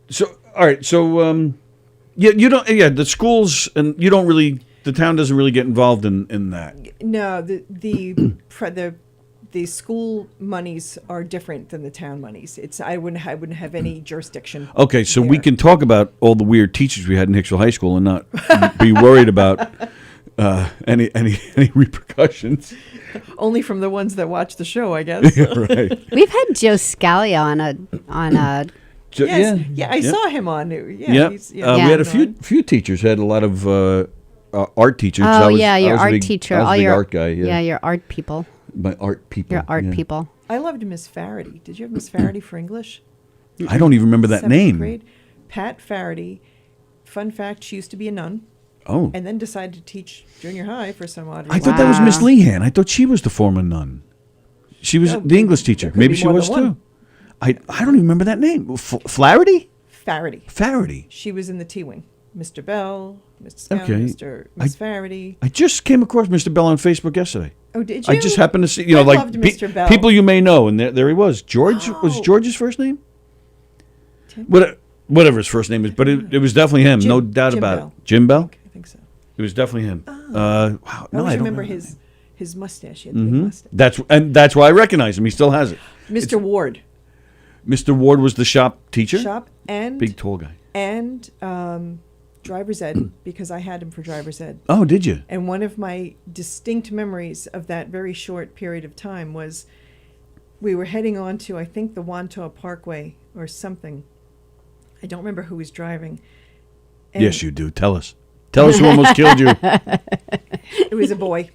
So all right. So yeah, you don't. Yeah, the schools and you don't really. The town doesn't really get involved in that. No, the school monies are different than the town monies. It's I wouldn't have any jurisdiction. Okay, so we there. can talk about all the weird teachers we had in Hicksville High School and not be worried about any repercussions. Only from the ones that watch the show, I guess. Right. we've had Joe Scalia on a Yes, yeah, I saw him on. Yeah. he's- We had a few teachers. Had a lot of art teachers. Oh I was, yeah, I your was a art big- teacher. I was a all big your art guy. Yeah. your art people. My art people. Your art yeah. people. I loved Miss Faraday. Did you have Miss Faraday for English? I don't even remember that 7th name. grade. Pat Faraday. Fun fact: she used to be a nun, Oh, and then decided to teach junior high for some odd reason. I thought that was Miss Wow. Lehan. I thought she was the former nun. She was No, the English teacher. there could Maybe be she more was than one. too. I don't even remember that name. Flaherty? Faraday. Faraday. She was in the T wing. Mr. Bell, Mr. Scout, Okay. Miss Faraday. I just came across Mr. Bell on Facebook yesterday. Oh, did you? I just happened to see, I like loved Mr. Bell. people you may know, and there he was. George was Oh. George's first name. Tim? Whatever his first name is, but it was definitely him, no doubt Jim about Bell. it. Jim Bell. I think so. It was definitely him. Wow. I No, always I don't remember know. his mustache. He had the big mustache. That's why I recognize him. He still has it. Mr. Ward. Mr. Ward was the shop teacher. Shop and Big tall guy. and driver's ed because I had him for driver's ed. Oh, did you? And one of my distinct memories of that very short period of time was we were heading on to, I think, the Wantaw Parkway or something. I don't remember who was driving. And Yes, you do. Tell us. Tell us who almost killed you. It was a boy.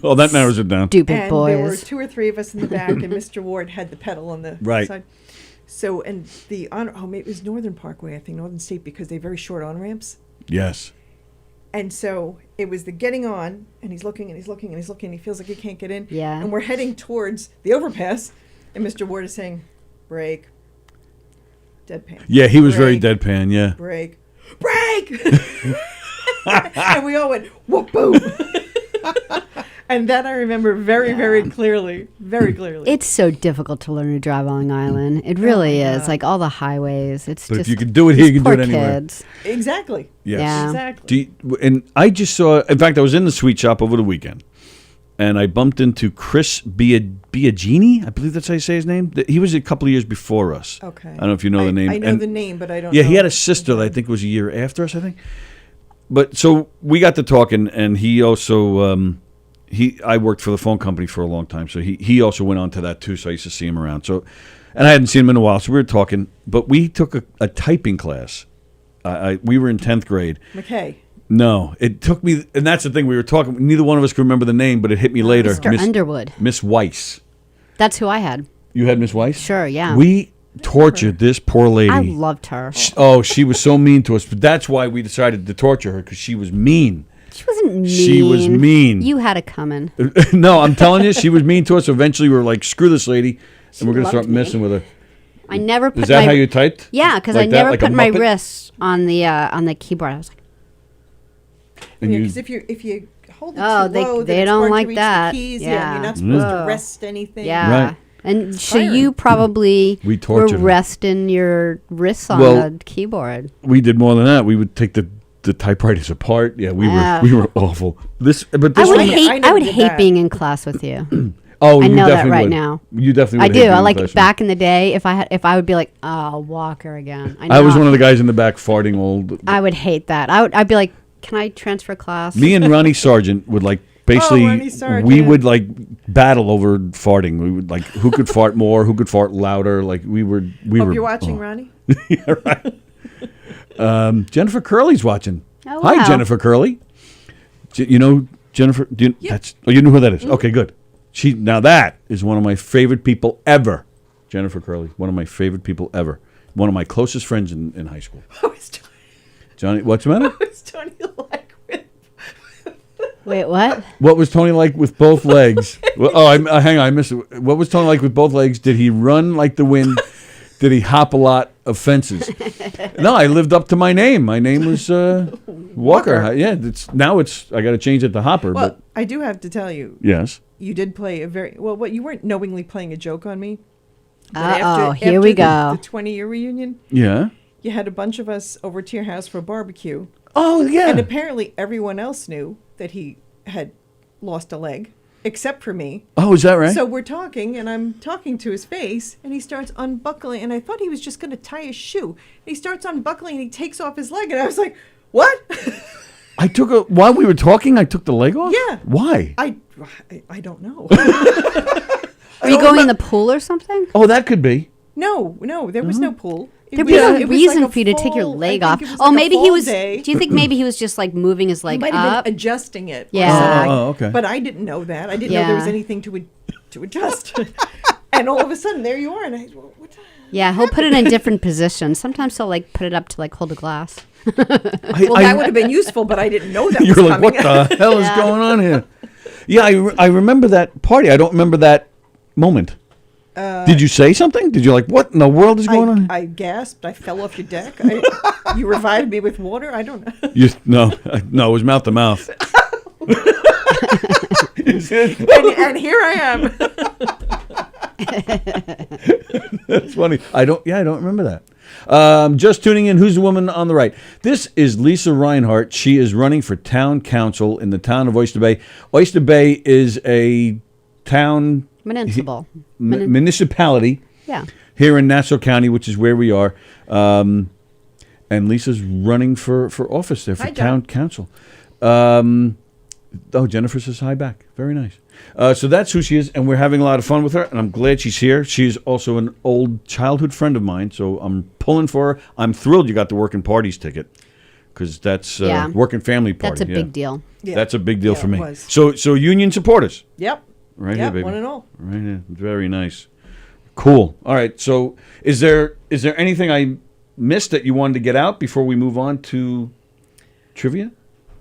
Oh, that narrows it down. Stupid And there were boys. 2 or 3 of us in the back, and Mr. Ward had the pedal on the Right. side. So, and maybe it was Northern Parkway, I think, Northern State, because they have very short on-ramps. Yes. And so it was the getting on, and he's looking, and he's looking, and he's looking, and he feels like he can't get in. Yeah. And we're heading towards the overpass, and Mr. Ward is saying, brake. Deadpan. Yeah, he was very Brake. deadpan. Yeah. Brake. Brake! And we all went, whoop, boom. And that I remember very, very clearly. Very clearly. It's so difficult to learn to drive on Long Island. It really my is. God. Like all the highways. It's But just if you can do it here, these you can do poor it anywhere. kids. Exactly. Yes. Yeah. Exactly. And I just saw, in fact, I was in the sweet shop over the weekend, and I bumped into Chris Biagini. I believe that's how you say his name. He was a couple of years before us. Okay. I don't know if you know the name. I know And- the name, but I don't Yeah, know. he had a sister that I think was a year after us, I think. But so we got to talking, and he also, I worked for the phone company for a long time, so he also went on to that too, so I used to see him around. So, and I hadn't seen him in a while, so we were talking, but we took a typing class. We were in 10th grade. McKay. No, it took me, and that's the thing. We were talking. Neither one of us could remember the name, but it hit me later. Mr. Underwood. Miss Weiss. That's who I had. You had Miss Weiss? Sure, yeah. We tortured this poor lady. I loved her. She was so mean to us. But that's why we decided to torture her, because she was mean. She wasn't mean. She was mean. You had it coming. No, I'm telling you, she was mean to us. Eventually, we were like, screw this lady, and we're going to start messing with her. I never put Is that how you typed? Yeah, because Like I that, never like a put my Muppet? wrists on the keyboard. I was like, And you- Because if you hold it Oh, too they- low, they then it's don't hard like to reach that. The keys. Yeah. You're not supposed Ugh. to rest anything. yeah. Right. And so Byron. you probably We were tortured her. resting your wrists on Well- the keyboard. we did more than that. We would take the typewriters apart. Yeah, we Ah. were awful. But I this would one, hate. I I never would did hate that. being in class with you. oh, I you know that definitely right would. now. You definitely. I Would do. hate I being like freshman. back in the day. If I would be like, oh, Walker again. I was know. one of the guys in the back farting old. I would hate that. I'd be like, can I transfer class? Me and Ronnie Sargent would like basically. Ronnie Sargent. We would like battle over farting. We would like who could fart more, who could fart louder. Like we were. Hope you're watching, Ronnie. Yeah, right. Jennifer Curley's watching. Oh, Hi, wow. Jennifer Curley. You know Jennifer? You know who that is? Mm-hmm. Okay, good. Now that is one of my favorite people ever. Jennifer Curley, one of my favorite people ever. One of my closest friends in high school. Johnny, what's the matter? What's Tony like with? Wait, what? What was Tony like with both legs? Hang on, I missed it. What was Tony like with both legs? Did he run like the wind? Did he hop a lot of fences? No, I lived up to my name. My name was Walker. Yeah, I got to change it to Hopper. Well, but I do have to tell you, yes, you did play a very well. What you weren't knowingly playing a joke on me. But Uh-oh, here we go. The 20-year reunion. yeah. You had a bunch of us over to your house for a barbecue. Oh yeah. And apparently everyone else knew that he had lost a leg, except for me. Oh, is that right? So we're talking, and I'm talking to his face, and he starts unbuckling, and I thought he was just going to tie his shoe. And he starts unbuckling, and he takes off his leg, and I was like, what? While we were talking, I took the leg off? Yeah. Why? I don't know. Are you going in the pool or something? Oh, that could be. No, there was no pool. It There'd was- be no it was reason like a for you to take your full- leg I off. think it was Oh, like a maybe he full was. day. Do you think maybe he was just like moving his He leg might have up? been adjusting it. Yeah. Oh, okay. But I didn't know that. I didn't know there was Yeah. anything to adjust. And all of a sudden, there you are, and well, what the Yeah, he'll put it in different positions. Sometimes he'll like put it up to like hold a glass. Well, that would have been useful, but I didn't know that You're was like, coming. what the hell is going on here? Yeah, I remember that party. I don't remember that moment. Did you say something? Did you like, what in the world is going on? I gasped. I fell off your deck. You revived me with water. I don't know. No, it was mouth to mouth. And here I am. That's funny. I don't remember that. Just tuning in, who's the woman on the right? This is Lisa Reinhart. She is running for town council in the town of Oyster Bay. Oyster Bay is a town municipality Yeah. here in Nassau County, which is where we are. And Lisa's running for office there for Hi, town John. council. Jennifer says hi back. Very nice. So that's who she is, and we're having a lot of fun with her, and I'm glad she's here. She's also an old childhood friend of mine, so I'm pulling for her. I'm thrilled you got the Working Parties ticket, because that's Working Family Party. That's a big deal. Yeah. That's a big deal Yeah, for it me. was. So union supporters. Yep. Right Yep, here, baby. one and all. Right here. Very nice. Cool. All right. So is there anything I missed that you wanted to get out before we move on to trivia?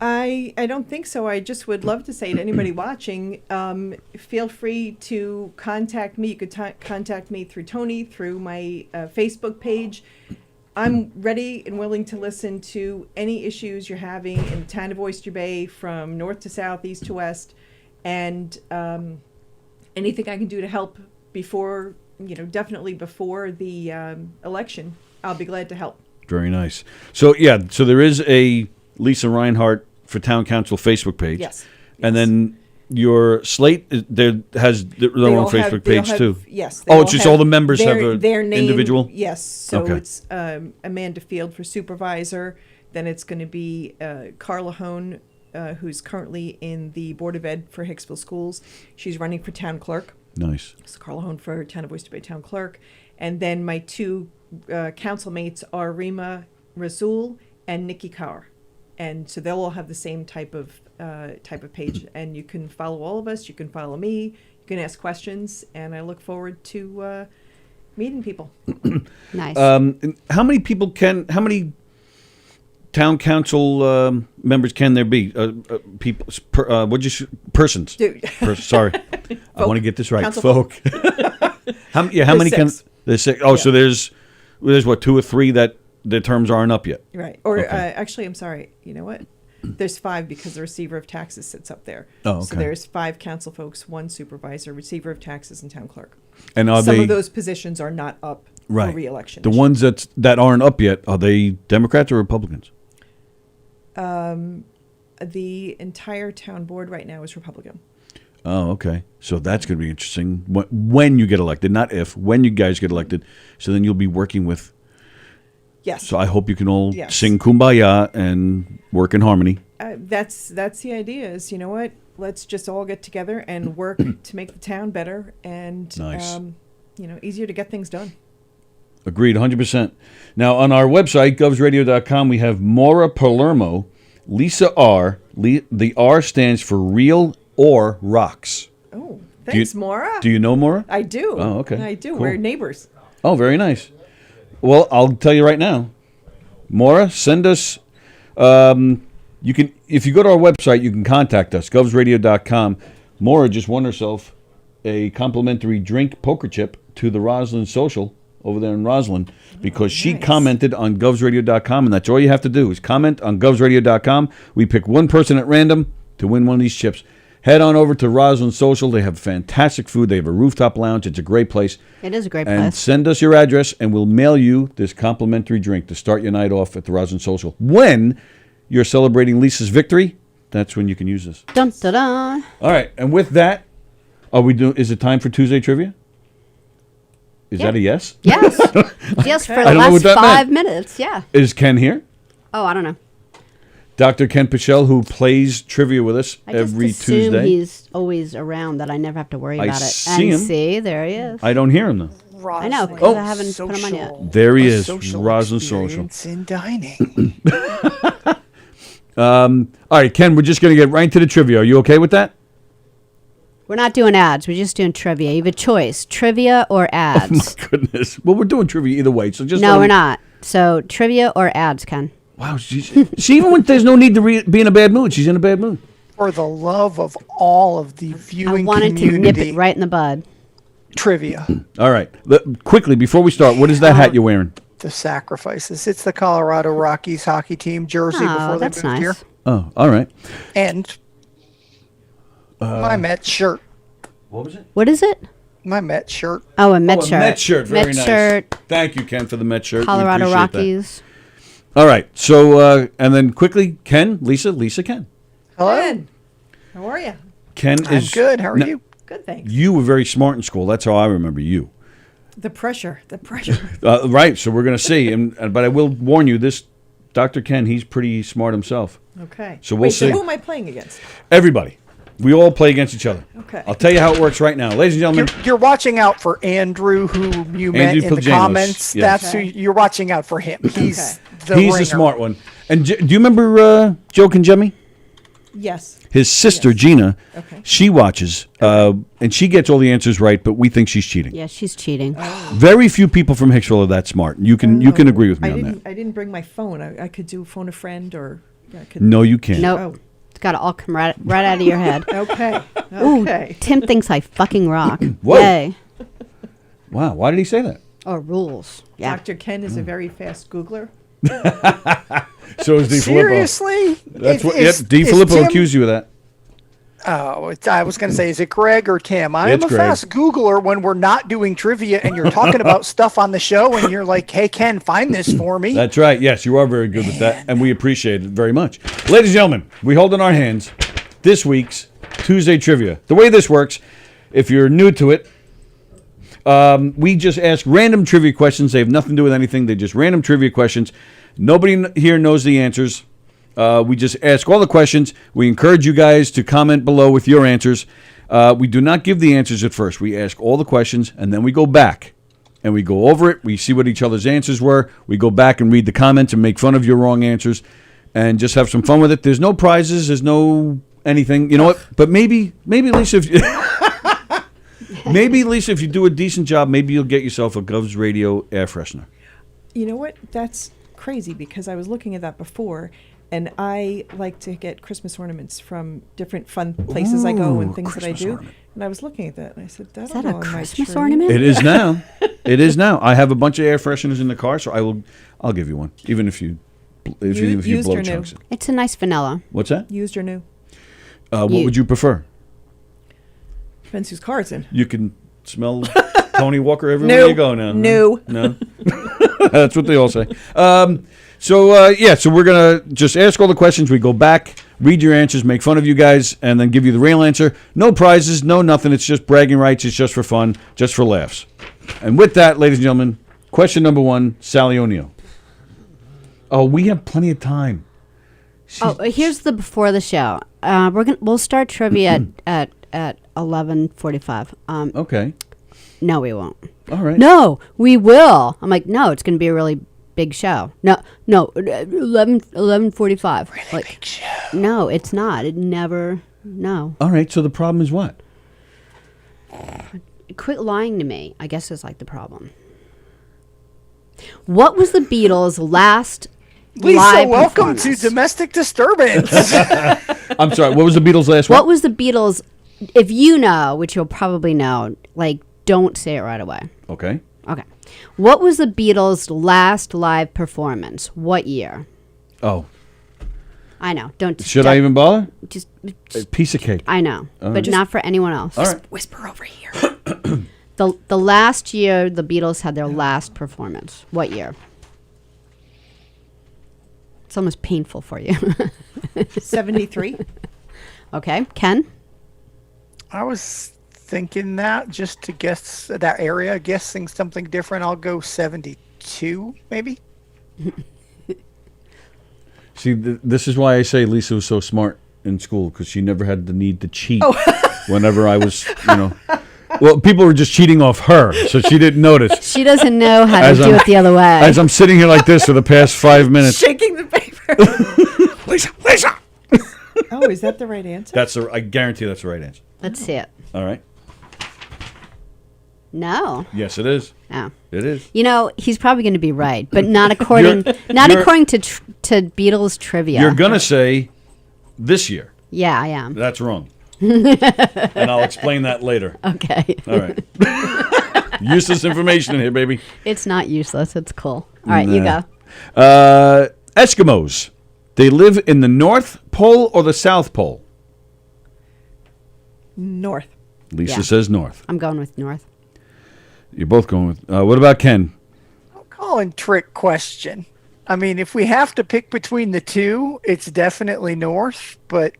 I don't think so. I just would love to say to anybody watching, feel free to contact me. You could contact me through Tony, through my Facebook page. I'm ready and willing to listen to any issues you're having in the town of Oyster Bay, from north to south, east to west, and anything I can do to help before, definitely before the election, I'll be glad to help. Very nice. So there is a Lisa Reinhart for Town Council Facebook page. Yes. And then your slate has their own Facebook page too. Yes. Oh, it's just all the members have their an name, individual? Yes. So Okay. it's Amanda Field for supervisor. Then it's going to be Carla Hone, who's currently in the Board of Ed for Hicksville Schools. She's running for town clerk. Nice. So Carla Hone for Town of Oyster Bay town clerk. And then my two council mates are Rima Rasul and Nikki Kaur. And so they'll all have the same type of page, and you can follow all of us. You can follow me. You can ask questions, and I look forward to meeting people. Nice. How many town council members can there be? People, persons. Sorry, I want to get this right. Council folk. How many can? Six. There's six. Oh, so there's what, 2 or 3 that the terms aren't up yet. Right. Or Okay. actually, I'm sorry. You know what? There's 5 because the receiver of taxes sits up there. Oh, So okay. there's 5 council folks, 1 supervisor, receiver of taxes, and town clerk. And are Some they of those positions are not up right? for re-election. The ones that aren't up yet, are they Democrats or Republicans? The entire town board right now is Republican. Oh, okay. So that's going to be interesting when you get elected, not if, when you guys get elected. So then you'll be working with. Yes. So I hope you can all Yes. sing Kumbaya and work in harmony. That's the idea. Is, you know what? Let's just all get together and work to make the town better and Nice. Easier to get things done. Agreed, 100%. Now, on our website, govsradio.com, we have Maura Palermo, Lisa R. The R stands for Real or Rocks. Oh, thanks, Maura. Do you know Maura? I do. Oh, okay. I do. Cool. We're neighbors. Oh, very nice. Well, I'll tell you right now, Maura, send us. You can, if you go to our website, you can contact us, govsradio.com. Maura just won herself a complimentary drink poker chip to the Roslyn Social over there in Roslyn because she commented on govsradio.com, and that's all you have to do is comment on govsradio.com. We pick one person at random to win one of these chips. Head on over to Roslyn Social. They have fantastic food. They have a rooftop lounge. It's a great place. It is a great And place. send us your address, and we'll mail you this complimentary drink to start your night off at the Roslyn Social. When you're celebrating Lisa's victory, that's when you can use this. Dun, dun, dun. All right, and with that, is it time for Tuesday trivia? Is that a yes? Yes. Yes, for I the don't know what last that 5 meant. minutes. Yeah. Is Ken here? Oh, I don't know. Dr. Ken Pichelle, who plays trivia with us I just every assume Tuesday. he's always around, that I never have to worry I about it. see him. See, there he is. I don't hear him, though. I know, because I haven't put him on yet. There he is, Roslyn Social. In dining. All right, Ken, we're just going to get right into the trivia. Are you okay with that? We're not doing ads. We're just doing trivia. You have a choice, trivia or ads. Oh, my goodness. Well, we're doing trivia either way, so just No, we're not. So trivia or ads, Ken. Wow, she even when there's no need to be in a bad mood, she's in a bad mood. For the love of all of the I viewing wanted to community, nip it right in the bud. trivia, All right, quickly, before we start, what is that hat you're wearing? the sacrifices. It's the Colorado Rockies hockey team jersey Oh, before they that's moved nice. here. Oh, all right. And my Met shirt. What was it? What is it? My Met shirt. Oh, a Met Oh, shirt. a Met shirt. Very Met nice. shirt, Thank you, Ken, for the Met shirt. We Colorado appreciate that. Rockies. All right, so, and then quickly, Ken, Lisa, Ken. Hello. Ken, how are you? Ken I'm is... good. How are Now, you? Good, thanks. You were very smart in school. That's how I remember you. The pressure. Right, so we're going to see. But I will warn you, this Dr. Ken, he's pretty smart himself. Okay. So we'll Wait, see. So who am I playing against? Everybody. We all play against each other. Okay. I'll tell you how it works right now. Ladies and gentlemen, You're watching out for Andrew, who you met Andrew in the Piljanos, comments. yes. That's who you're watching out for him. He's the he's the ringer. smart one. And do you remember Joe Jemmy? Yes. His sister, Gina, Okay. she watches, and she gets all the answers right, but we think she's cheating. Yeah, she's cheating. Very few people from Hicksville are that smart. You can agree with me on that. I didn't bring my phone. I could do phone a friend or. Yeah, I could, No, you can't. Nope. Oh. It's got to all come right out of your head. Okay. Ooh, Okay. Tim thinks I fucking rock. Whoa. Yay. Wow, why did he say that? Or rules. Yeah. Dr. Ken is a very fast Googler. So is D. Filippo. Seriously? That's what. Yep, Is D. Filippo Tim- accused you of that. Oh, I was going to say, is it Greg or Tim? I am It's a Greg. fast Googler when we're not doing trivia and you're talking about stuff on the show and you're like, hey, Ken, find this for me. That's right. Yes, you are very good with that, and we appreciate it very much. Ladies and gentlemen, we hold in our hands this week's Tuesday Trivia. The way this works, if you're new to it, we just ask random trivia questions. They have nothing to do with anything. They're just random trivia questions. Nobody here knows the answers. We just ask all the questions. We encourage you guys to comment below with your answers. We do not give the answers at first. We ask all the questions, and then we go back, and we go over it. We see what each other's answers were. We go back and read the comments and make fun of your wrong answers. and just have some fun with it. There's no prizes. There's no anything. You know what? But maybe Lisa, if you, maybe Lisa, if you do a decent job, maybe you'll get yourself a Gov's Radio air freshener. You know what? That's crazy because I was looking at that before, and I like to get Christmas ornaments from different fun places I go and things that I do. Ornament. And I was looking at that, and I said, Is that a Christmas tree. ornament? It is now. It is now. I have a bunch of air fresheners in the car, so I'll give you one, even if you Used blow or new? chunks. It's a nice vanilla. What's that? Used or new? What would you prefer? Depends whose car it's in. You can smell Tony Walker everywhere you go now. No. No. That's what they all say. So we're going to just ask all the questions. We go back, read your answers, make fun of you guys, and then give you the real answer. No prizes, no nothing. It's just bragging rights. It's just for fun, just for laughs. And with that, ladies and gentlemen, question number 1, Sallie O'Neill. Oh, we have plenty of time. Here's the before the show. We'll start trivia at 11:45. Okay. No, we won't. All right. No, we will. I'm like, no, it's going to be a really big show. No, 11:45. Really big show. No, it's not. It never. No. All right. So the problem is what? Quit lying to me. I guess is like the problem. What was the Beatles' last Lisa, live welcome to performance? Domestic Disturbance. I'm sorry. What was the Beatles' last one? What was the Beatles? If you know, which you'll probably know, like don't say it right away. Okay. Okay. What was the Beatles' last live performance? What year? Oh. I know. Don't. Should I even bother? Just A piece of cake. I know, All but right. not for anyone else. All right. Whisper over here. The last year the Beatles had their last performance. What year? It's almost painful for you. 73. Okay, Ken. I was thinking that just to guess that area, guessing something different. I'll go 72, maybe. See, this is why I say Lisa was so smart in school, because she never had the need to cheat whenever I was, Well, people were just cheating off her, so she didn't notice. She doesn't know how to do it the other way. As I'm sitting here like this for the past 5 minutes. Shaking the paper. Lisa! Oh, is that the right answer? I guarantee that's the right answer. Let's see it. All right. No. Yes, it is. No. It is. He's probably going to be right, but not according according to Beatles trivia. You're going to say this year. Yeah, I am. That's wrong. And I'll explain that later. Okay. All right. Useless information in here, baby. It's not useless. It's cool. All right, you go. Eskimos. They live in the North Pole or the South Pole? North. Lisa Yeah. says North. I'm going with North. You're both going with... what about Ken? I'm calling trick question. I mean, if we have to pick between the two, it's definitely North, but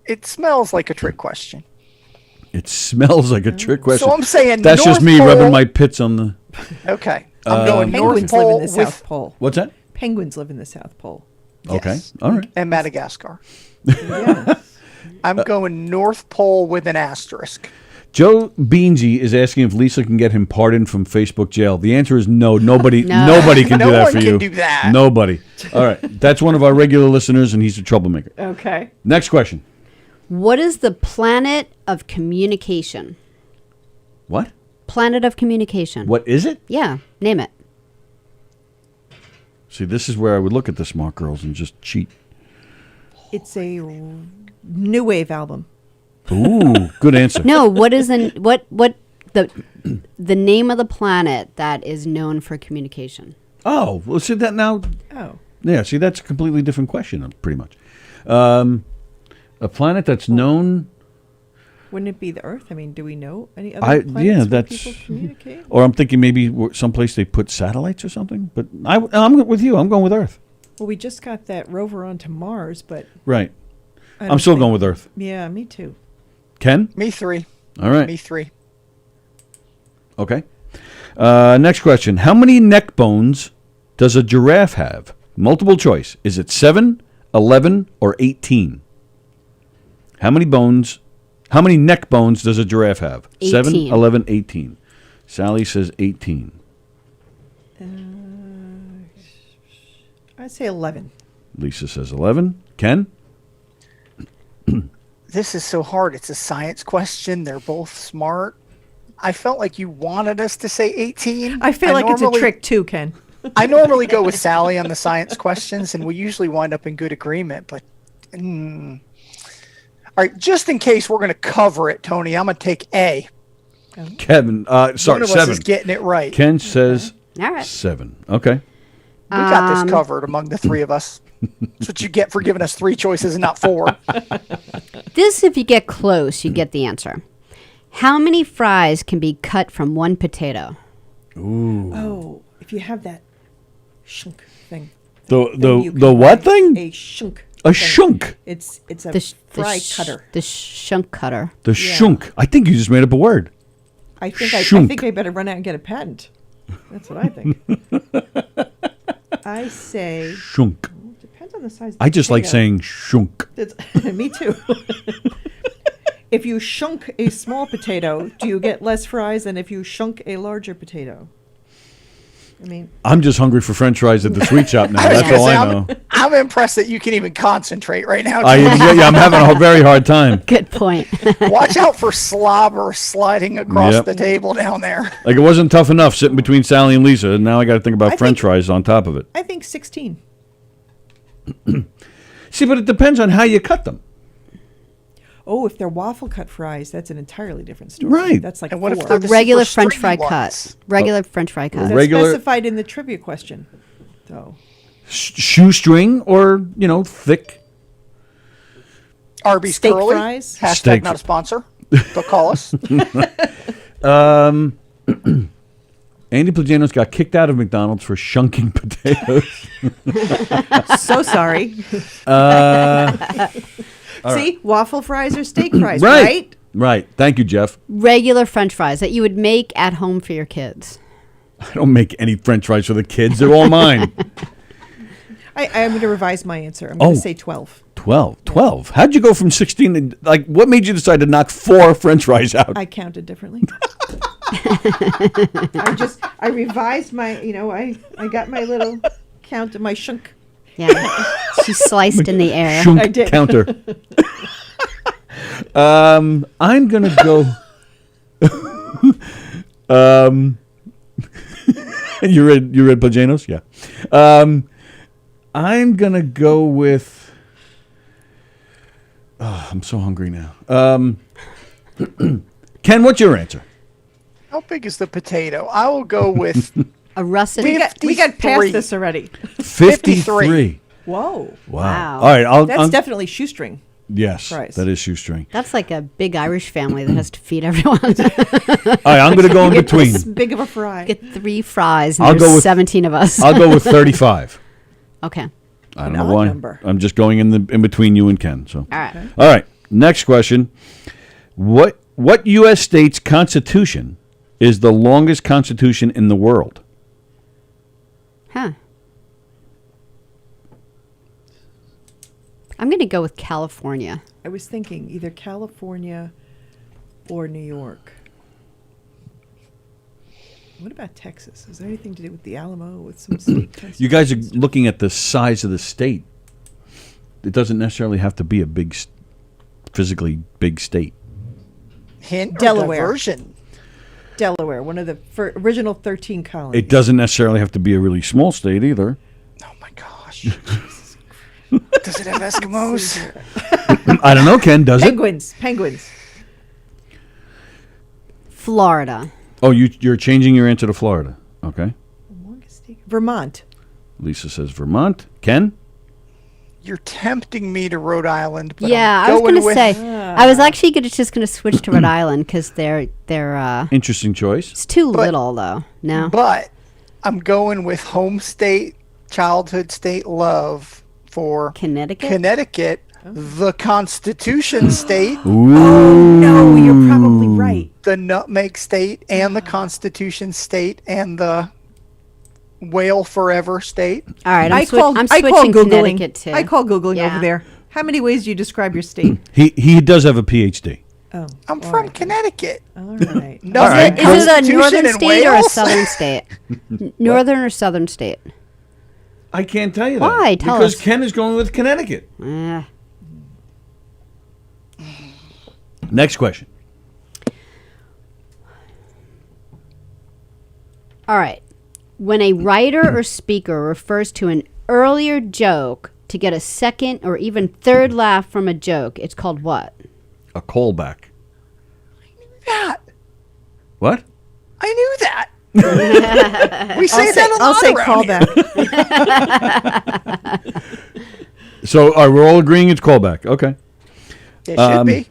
it smells like a trick question. It smells like a trick question. So I'm saying that's North just me Pole. rubbing my pits on the... Okay. I'm going North Penguins live in Pole the with... South Pole. What's that? Penguins live in the South Pole. Okay. Yes. All right. And Madagascar. Yeah. I'm going North Pole with an asterisk. Joe Beansy is asking if Lisa can get him pardoned from Facebook jail. The answer is no. Nobody can No do that one for can you. do that. Nobody. All right. That's one of our regular listeners, and he's a troublemaker. Okay. Next question. What is the planet of communication? What? Planet of communication. What is it? Yeah, name it. See, this is where I would look at the smart girls and just cheat. It's a new wave album. Ooh, good answer. No, what is the name of the planet that is known for communication? Oh, well, see that now. Oh. Yeah, see, that's a completely different question, pretty much. A planet that's known. Wouldn't it be the Earth? I mean, do we know any other planets Yeah, where that's. people communicate? Or I'm thinking maybe someplace they put satellites or something. But I'm with you. I'm going with Earth. Well, we just got that rover onto Mars, but... Right. I I'm don't still think- going with Earth. Yeah, me too. Ken? Me 3. All right. Me 3. Okay. Next question. How many neck bones does a giraffe have? Multiple choice. Is it 7, 11, or 18? How many neck bones does a giraffe have? 7, 18. 11, 18. Sallie says 18. I'd say 11. Lisa says 11. Ken? This is so hard. It's a science question. They're both smart. I felt like you wanted us to say 18. I feel like it's a trick too, Ken. I normally go with Sally on the science questions, and we usually wind up in good agreement. But all right, just in case we're going to cover it, Tony, I'm going to take A. Kevin, One sorry, of 7. us is getting it right. Ken says All right. 7. Okay. We got this covered among the three of us. That's what you get for giving us 3 choices and not 4. This, if you get close, you get the answer. How many fries can be cut from one potato? Ooh. Oh, if you have that shunk thing. The what thing? A shunk. A shunk. It's a fry cutter. The shunk cutter. The shunk. I think you just made up a word. I Shunk. think I better run out and get a patent. That's what I think. I say Shunk. depends on the size. Of the I just like potato. saying shunk. Me too. If you shunk a small potato, do you get less fries than if you shunk a larger potato? I mean, I'm just hungry for French fries at the sweet shop now. That's all I know. I'm impressed that you can even concentrate right now. I'm having a very hard time. Good point. Watch out for slobber sliding across the table down there. Like it wasn't tough enough sitting between Sally and Lisa, and now I got to think about French fries on top of it. I think 16. See, but it depends on how you cut them. Oh, if they're waffle cut fries, that's an entirely different story. Right. That's like And what if 4. they're A the regular super French fry stringy cut. ones? Regular French fry cut. That's Regular- specified in the trivia question, though. Shoestring or, thick. Arby's Steak curly. fries? Hashtag Steak not a sponsor, but call us. Andy Plagano's got kicked out of McDonald's for shunking potatoes. So sorry. See, waffle fries or steak fries, right? Right. Thank you, Jeff. Regular French fries that you would make at home for your kids. I don't make any French fries for the kids. They're all mine. I'm going to revise my answer. I'm going to say 12. 12. How'd you go from 16 to, what made you decide to knock 4 French fries out? I counted differently. I revised my, I got my little count of my shunk. Yeah. She sliced in the air. Shunk I did. counter. I'm going to go... You read Plagano's? Yeah. I'm going to go with... Oh, I'm so hungry now. Ken, what's your answer? How big is the potato? I will go with A russet. We got past 53. this already. 53. Whoa. Wow. All right. That's definitely shoestring. Yes, fries. that is shoestring. That's like a big Irish family that has to feed everyone. All right, I'm going to go in between. This big of a fry. Get 3 fries, and I'll there's go with- 17 of us. I'll go with 35. Okay. I don't An know odd why. number. I'm just going in between you and Ken. So. All right. All right. Next question. What U.S. state's constitution is the longest constitution in the world? Huh. I'm going to go with California. I was thinking either California or New York. What about Texas? Is there anything to do with the Alamo, with some state You guys are constitutions? looking at the size of the state. It doesn't necessarily have to be a physically big state. hint or Delaware. diversion. Delaware, one of the original 13 colonies. It doesn't necessarily have to be a really small state either. Oh my gosh. Does it have Eskimos? I don't know, Ken, does it? Penguins. Florida. Oh, you're changing your answer to Florida. Okay. Longest state. Vermont. Lisa says Vermont. Ken? You're tempting me to Rhode Island. But Yeah, I'm I was going to with- say. I was actually just going to switch to Rhode Island because they're Interesting choice. it's too little though. No. But I'm going with home state, childhood state love for Connecticut. the Constitution state, No, you're probably right. the Nutmeg state, and the Constitution state, and the Whale Forever state. All right, I'm I switching call Googling. Connecticut too. I call Googling Yeah. over there. How many ways do you describe your state? He does have a PhD. Oh, I'm from Connecticut. all right. Nutmeg Is it a Constitution northern and state or a Wales? southern state? Northern or southern state? I can't tell you Why? that. Tell because us. Ken is going with Connecticut. Next question. All right. When a writer or speaker refers to an earlier joke to get a second or even third laugh from a joke, it's called what? A callback. That. What? I knew that. We say that a lot I'll say around callback. So we're all agreeing it's callback. Okay. It should be.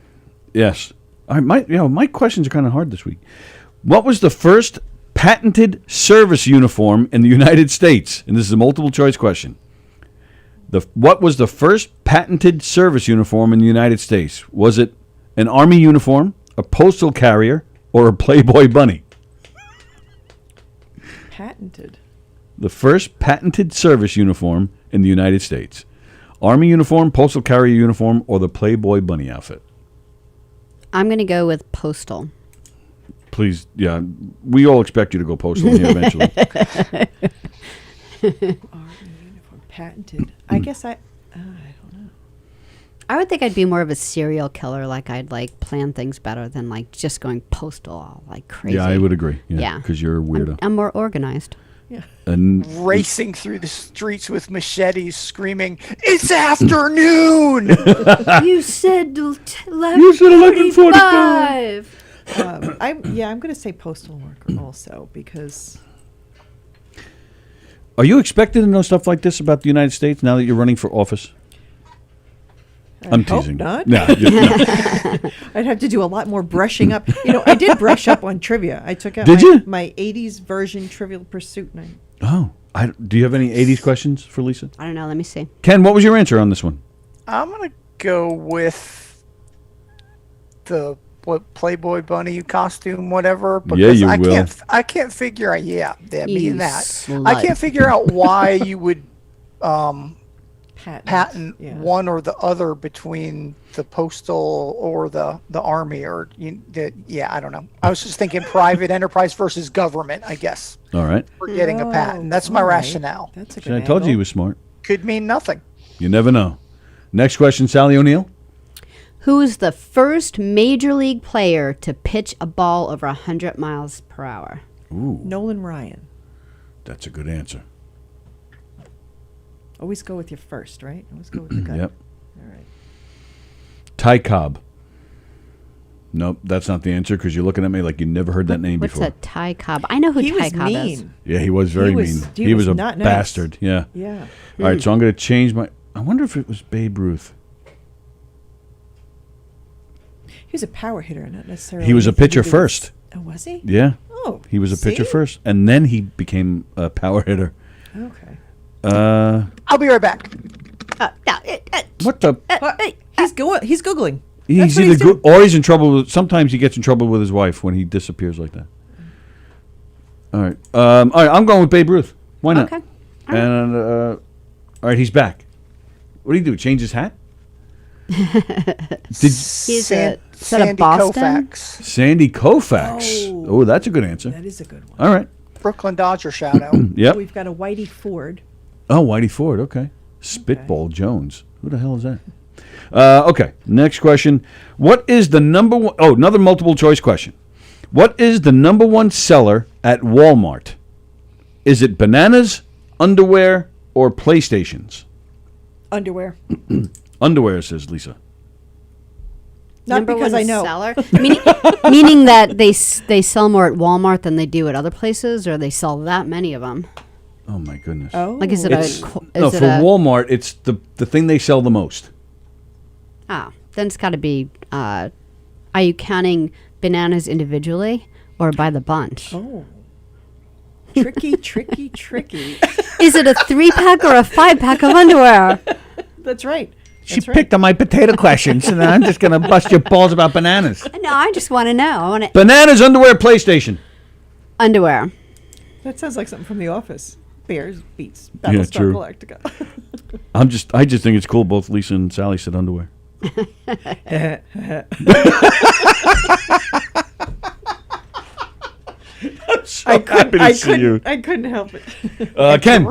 Yes. All right, my questions are kind of hard this week. What was the first patented service uniform in the United States? And this is a multiple choice question. What was the first patented service uniform in the United States? Was it an Army uniform, a postal carrier, or a Playboy bunny? Patented. The first patented service uniform in the United States. Army uniform, postal carrier uniform, or the Playboy bunny outfit? I'm going to go with postal. Please, yeah, we all expect you to go postal here eventually. Uniform patented. I guess I don't know. I would think I'd be more of a serial killer. Like I'd like plan things better than like just going postal all like crazy. Yeah, I would agree. Yeah. Because you're a weirdo. I'm more organized. And Racing through the streets with machetes, screaming, "It's afternoon!" You said 11:45. I'm going to say postal worker also because. Are you expected to know stuff like this about the United States now that you're running for office? I'm hope teasing. not. No. I'd have to do a lot more brushing up. I did brush up on trivia. I took out my 80s version Trivial Pursuit. Do you have any 80s questions for Lisa? I don't know. Let me see. Ken, what was your answer on this one? I'm gonna go with the Playboy bunny costume, whatever. Because Yeah, you will. I can't figure out. Yeah, that You mean that. slut. I can't figure out why you would patent yeah. one or the other between the postal or the army or I don't know. I was just thinking private enterprise versus government. I guess All right. for getting a patent. That's my all right. rationale. That's a See, good I told you he angle. was smart. Could mean nothing. You never know. Next question, Sally O'Neill. Who is the first major league player to pitch a ball over 100 miles per hour? Ooh, Nolan Ryan. that's a good answer. Always go with your first, right? Always go with the gut. Yep. All right. Ty Cobb. Nope, that's not the answer because you're looking at me like you never heard that name What's before. a Ty Cobb? I know who He Ty was Cobb is. mean. Yeah, he was very He was- mean. he He was was a not nice. bastard. Yeah. Yeah. All right, so I'm going to change my. I wonder if it was Babe Ruth. He was a power hitter, not necessarily. He was a anything to pitcher do with- first. Oh, was he? Yeah. Oh, He was a pitcher see? first, and then he became a power hitter. Okay. I'll be right back. What the? He's googling. He's That's what either doing. or he's in trouble. Sometimes he gets in trouble with his wife when he disappears like that. All right. All right. I'm going with Babe Ruth. Why not? Okay. And all right, he's back. What do you do? Change his hat? He's a Sandy Boston? Koufax, Sandy Koufax. Oh, that's a good answer. That is a good one. All right. Brooklyn Dodger shout out. Yep. We've got a Whitey Ford. Oh, Whitey Ford. Okay. Spitball Jones. Who the hell is that? Okay. Next question. What is the number one? Oh, another multiple choice question. What is the number one seller at Walmart? Is it bananas, underwear, or PlayStations? Underwear. Underwear, says Lisa. Not Number because one I know. Seller? meaning that they sell more at Walmart than they do at other places, or they sell that many of them. Oh my goodness. Oh. Like, is it It's, a? no, for Walmart, it's the thing they sell the most. Then it's got to be. Are you counting bananas individually or by the bunch? Oh. Tricky, tricky, tricky. Is it a 3-pack or a 5-pack of underwear? That's right. She picked on my potato questions, and I'm just going to bust your balls about bananas. No, I just want to know. I want to Bananas, underwear, PlayStation. underwear. That sounds like something from The Office. Bears beats Yeah, Battlestar true. Galactica. I just think it's cool. Both Lisa and Sally said underwear. I couldn't help it. Ken.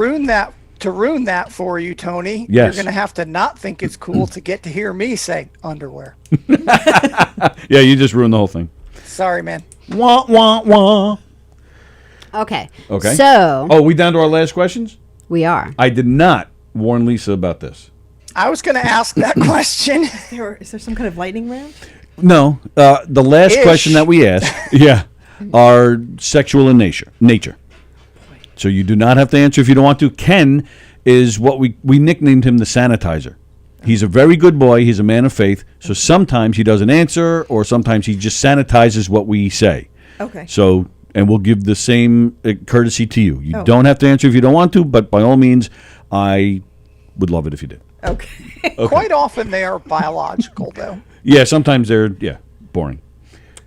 To to ruin that for you, Tony, Yes. you're going to have to not think it's cool to get to hear me say underwear. Yeah, you just ruined the whole thing. Sorry, man. Wah, wah, wah. Okay. Okay. So Oh, we down to our last questions? we are. I did not warn Lisa about this. I was going to ask that question. Is there some kind of lightning round? No, the last Ish. question that we asked, are sexual in nature. So you do not have to answer if you don't want to. Ken is what we nicknamed him the sanitizer. He's a very good boy. He's a man of faith. So sometimes he doesn't answer, or sometimes he just sanitizes what we say. Okay. So, and we'll give the same courtesy to you. You Oh. don't have to answer if you don't want to, but by all means, I would love it if you did. Okay. Quite often they are biological, though. Yeah, sometimes they're boring.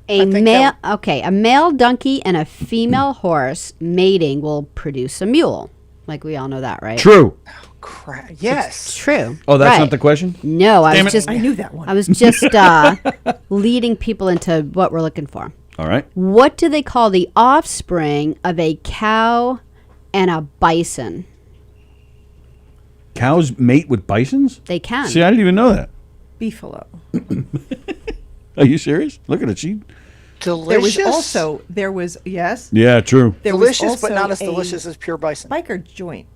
A male donkey and a female horse mating will produce a mule. Like we all know that, right? True. Crap. Yes. It's true. Oh, that's Right. not the question? No, I Damn was it. just I knew that one. I was just leading people into what we're looking for. All right. What do they call the offspring of a cow and a bison? Cows mate with bisons? They can. See, I didn't even know that. Beefalo. Are you serious? Look at it. She. Delicious. There was yes. Yeah, true. There was Delicious, but also not as a delicious as pure bison. biker joint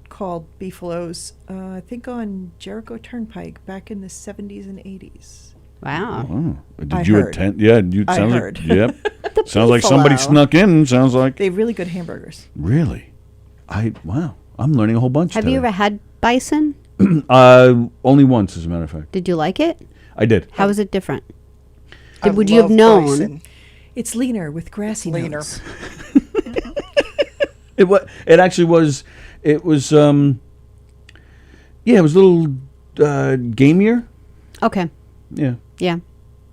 called Beefalo's, I think on Jericho Turnpike back in the 70s and 80s. Wow. Oh, did I you heard. attend? Yeah, you I sounds heard. like. Yep. Sounds like somebody Beefalo. snuck in. Sounds like. They have really good hamburgers. Really? Wow. I'm learning a whole bunch. Have you ever had bison? Only once, as a matter of fact. Did you like it? I did. How is it different? I Would you have love known? bison. It's leaner with grassy Leaner. notes. It actually was. It was. Yeah, it was a little gamier. Okay. Yeah. Yeah.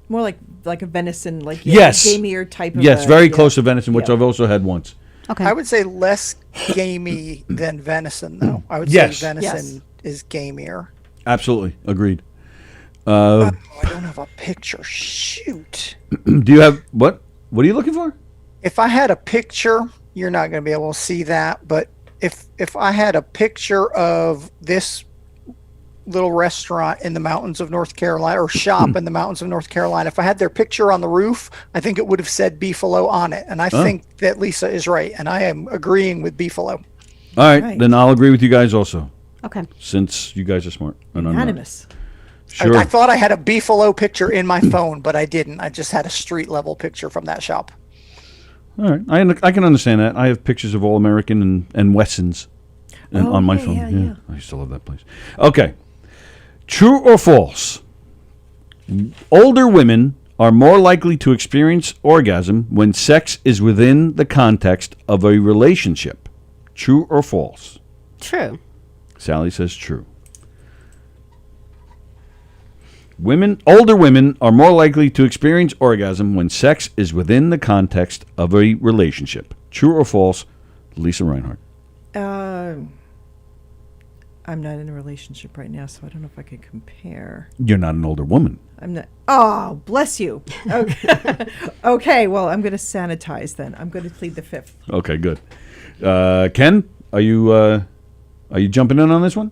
More like a venison, like Yes. gamier type of. Yes, very close to venison, which Yeah. I've also had once. Okay. I would say less gamey than venison, though. I would Yes. say venison is gamier. Absolutely agreed. Oh, I don't have a picture. Shoot. Do you have what? What are you looking for? If I had a picture, you're not going to be able to see that. But if I had a picture of this little restaurant in the mountains of North Carolina, or shop in the mountains of North Carolina, if I had their picture on the roof, I think it would have said Beefalo on it. And I think that Lisa is right. And I am agreeing with Beefalo. All right, Right. then I'll agree with you guys also, Okay. since you guys are smart and I'm not. Unanimous. Sure. I thought I had a Beefalo picture in my phone, but I didn't. I just had a street level picture from that shop. All right, I can understand that. I have pictures of All American and Wessons on my phone. yeah. I used to love that place. Okay, true or false? Older women are more likely to experience orgasm when sex is within the context of a relationship. True or false? True. Sally says true. Older women are more likely to experience orgasm when sex is within the context of a relationship. True or false, Lisa Reinhardt? I'm not in a relationship right now, so I don't know if I can compare. You're not an older woman. I'm not. Oh, bless you. Okay. Okay. Well, I'm going to sanitize then. I'm going to plead the fifth. Okay, good. Ken, are you jumping in on this one?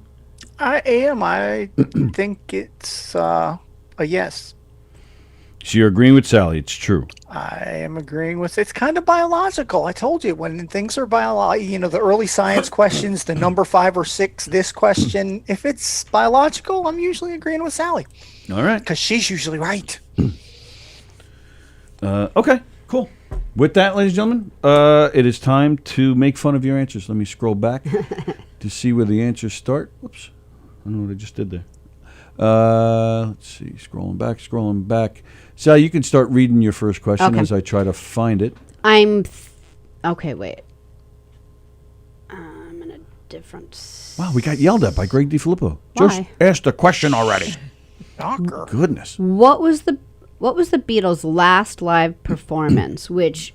I am. I think it's a yes. So you're agreeing with Sally. It's true. I am agreeing with it's kind of biological. I told you when things are biological, the early science questions, the number 5 or 6, this question, if it's biological, I'm usually agreeing with Sally All right. because she's usually right. Okay, cool. With that, ladies and gentlemen, it is time to make fun of your answers. Let me scroll back to see where the answers start. Whoops. I don't know what I just did there. Let's see. Scrolling back. Sally, you can start reading your first question Okay. as I try to find it. Okay, wait. I'm in a different... Wow, we got yelled at by Greg DiFilippo. Why? Just ask the question already. Knocker. Goodness. What was the Beatles' last live performance? Which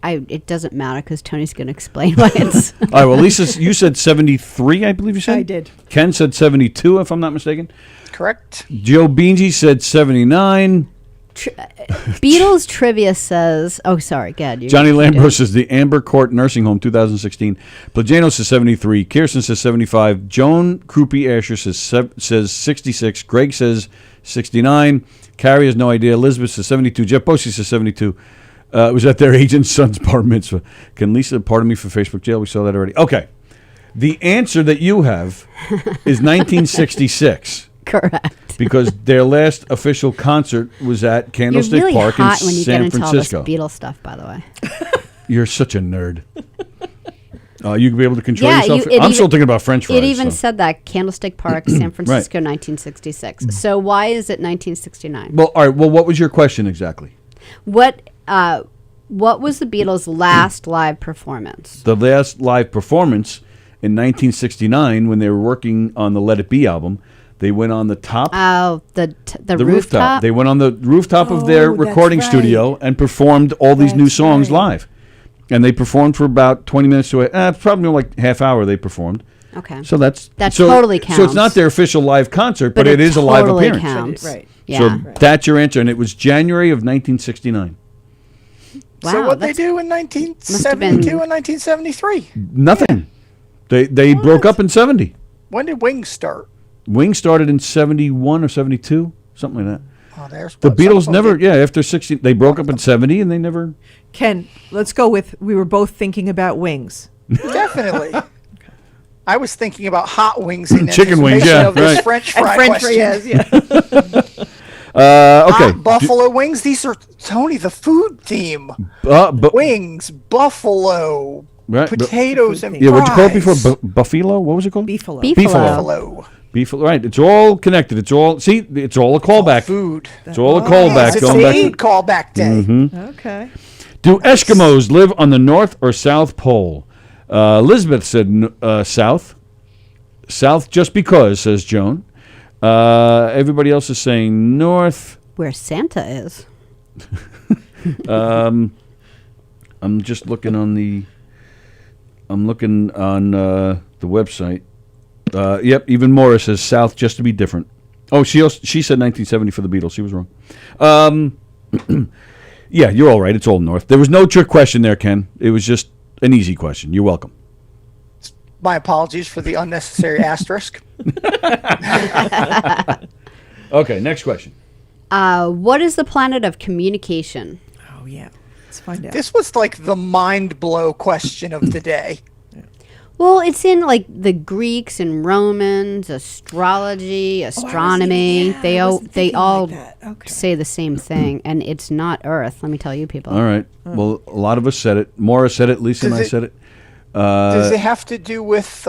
it doesn't matter because Tony's going to explain why it's. All right, well, Lisa, you said 73, I believe you said? I did. Ken said 72, if I'm not mistaken. Correct. Joe Beansy said 79. Beatles trivia says. Oh, sorry. God, Johnny Lambros says the Amber Court Nursing Home 2016. Plagano says 73. Kirsten says 75. Joan Krupe Asher says 66. Greg says 69. Carrie has no idea. Elizabeth says 72. Jeff Bosey says 72. It was at their agent's son's bar mitzvah. Can Lisa pardon me for Facebook jail? We saw that already. Okay. The answer that you have is 1966. Correct. Because their last official concert was at Candlestick You're really Park in hot when you San get into Francisco. all this Beatles stuff, by the way. You're such a nerd. You could be able to control Yeah, yourself. it I'm still thinking about French fries. It even so. said that Candlestick Park, San Francisco, 1966. So why is it 1969? Well, all right. Well, what was your question exactly? What was the Beatles' last live performance? The last live performance in 1969, when they were working on the Let It Be album, they went on the top. Oh, the rooftop. They went on the rooftop of their recording studio and performed all these new songs live. And they performed for about 20 minutes to probably like half hour. They performed. Okay. So that totally counts. So it's not their official live concert, but it is a live totally appearance. Counts. Right. Yeah. So that's your answer, and it was January of 1969. Wow, So what they do in 1972 and 1973? Nothing. They broke up in 70. When did Wings start? Wings started in 71 or 72, something like that. Oh, there's The what some Beatles of them never, did. after 60, they broke up in 70 and they never. Ken, let's go with we were both thinking about wings. Definitely. I was thinking about hot wings in Chicken wings, anticipation yeah, of this right. French And fry French question. fries, yeah. Okay. Hot buffalo wings. These are Tony the food theme. Wings, buffalo, Right, potatoes, and Yeah, what'd you call it fries. before? Buffalo? What was it called? Beefalo. Buffalo. Beefalo. Right. It's all connected. It's all a callback. Food. It's all a callback. It's going back. food callback day. Okay. Do Eskimos live on the North or South Pole? Elizabeth said South. South just because, says Joan. Everybody else is saying North. Where Santa is. I'm just looking on the. I'm looking on the website. Yep, even Morris says South just to be different. Oh, she said 1970 for the Beatles. She was wrong. Yeah, you're all right. It's all North. There was no trick question there, Ken. It was just an easy question. You're welcome. My apologies for the unnecessary asterisk. Okay, next question. What is the planet of communication? Oh yeah. Let's find out. This was like the mind blow question of the day. Well, it's in like the Greeks and Romans, astrology, astronomy. They all say the same thing, and it's not Earth. Let me tell you, people. All right. Well, a lot of us said it. Maura said it. Lisa and I said it. Does it have to do with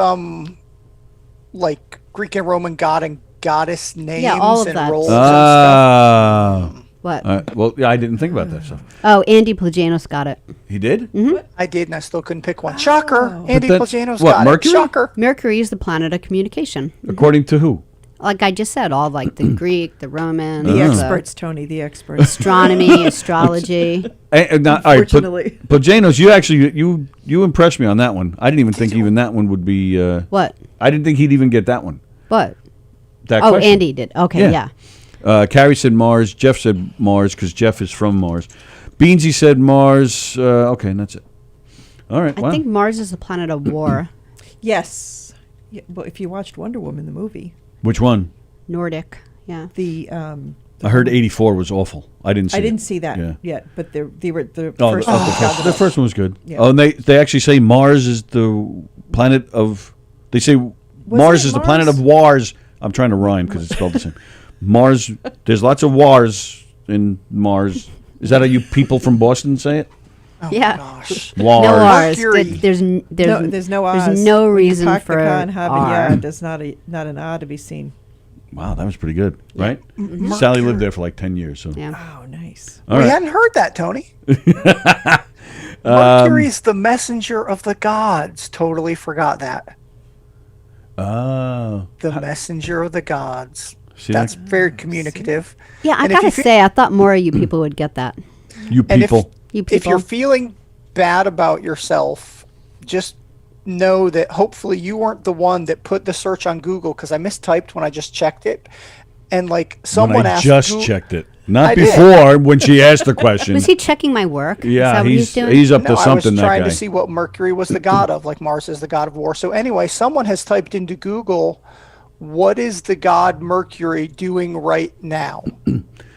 like Greek and Roman god and goddess names all of and that roles Ah. and stuff? What? Well, yeah, I didn't think about that stuff. Oh, Andy Plagianos got it. He did? I did, and I still couldn't pick one. Shocker! Andy that's- Plagianos what, got Mercury? it. Shocker! Mercury is the planet of communication. According to who? Like I just said, all like the Greek, the Roman, The experts, Tony, the experts. astronomy, astrology. All right, Unfortunately. but Janos, you actually you impressed me on that one. I didn't even think even that one would be. What? I didn't think he'd even get that one. What? That Oh, question. Andy did. Okay, yeah. Carrie said Mars. Jeff said Mars because Jeff is from Mars. Beansy said Mars. Okay, and that's it. All right. I Wow. think Mars is a planet of war. Yes. Yeah, well, if you watched Wonder Woman, the movie, Which one? Nordic. Yeah. the I heard 84 was awful. I didn't see. I didn't it. see that Yeah. yet, but they were the Oh, first the, one. the first one was good. Yeah. Oh, and they actually say Mars is the planet of. They say Mars it is the planet Mars? of wars. I'm trying to rhyme because it's spelled the same. Mars. There's lots of wars in Mars. Is that how you people from Boston say it? Oh Yeah. gosh. Wars. No R's. Mercury. There's no R's. There's no reason Park for the car and have a R. yard. There's not an R to be seen. Wow, that was pretty good, right? Sally lived there for like 10 years. So. Yeah. Oh, nice. All We right. hadn't heard that, Tony. Mercury's the messenger of the gods. Totally forgot that. Oh. The messenger of the gods. See That's that? very communicative. Yeah, I And if gotta you fe- say, I thought more of you people would get that. You And if- people. You If you're people. feeling bad about yourself, just know that hopefully you weren't the one that put the search on Google, because I mistyped when I just checked it. And like someone when I asked just Goo- checked it. Not I did. before when she asked the question. Was he checking my work? Is Yeah, that what he's doing? up to No, I was something. That trying guy. to see what Mercury was the god of, like Mars is the god of war. So anyway, someone has typed into Google, what is the god Mercury doing right now?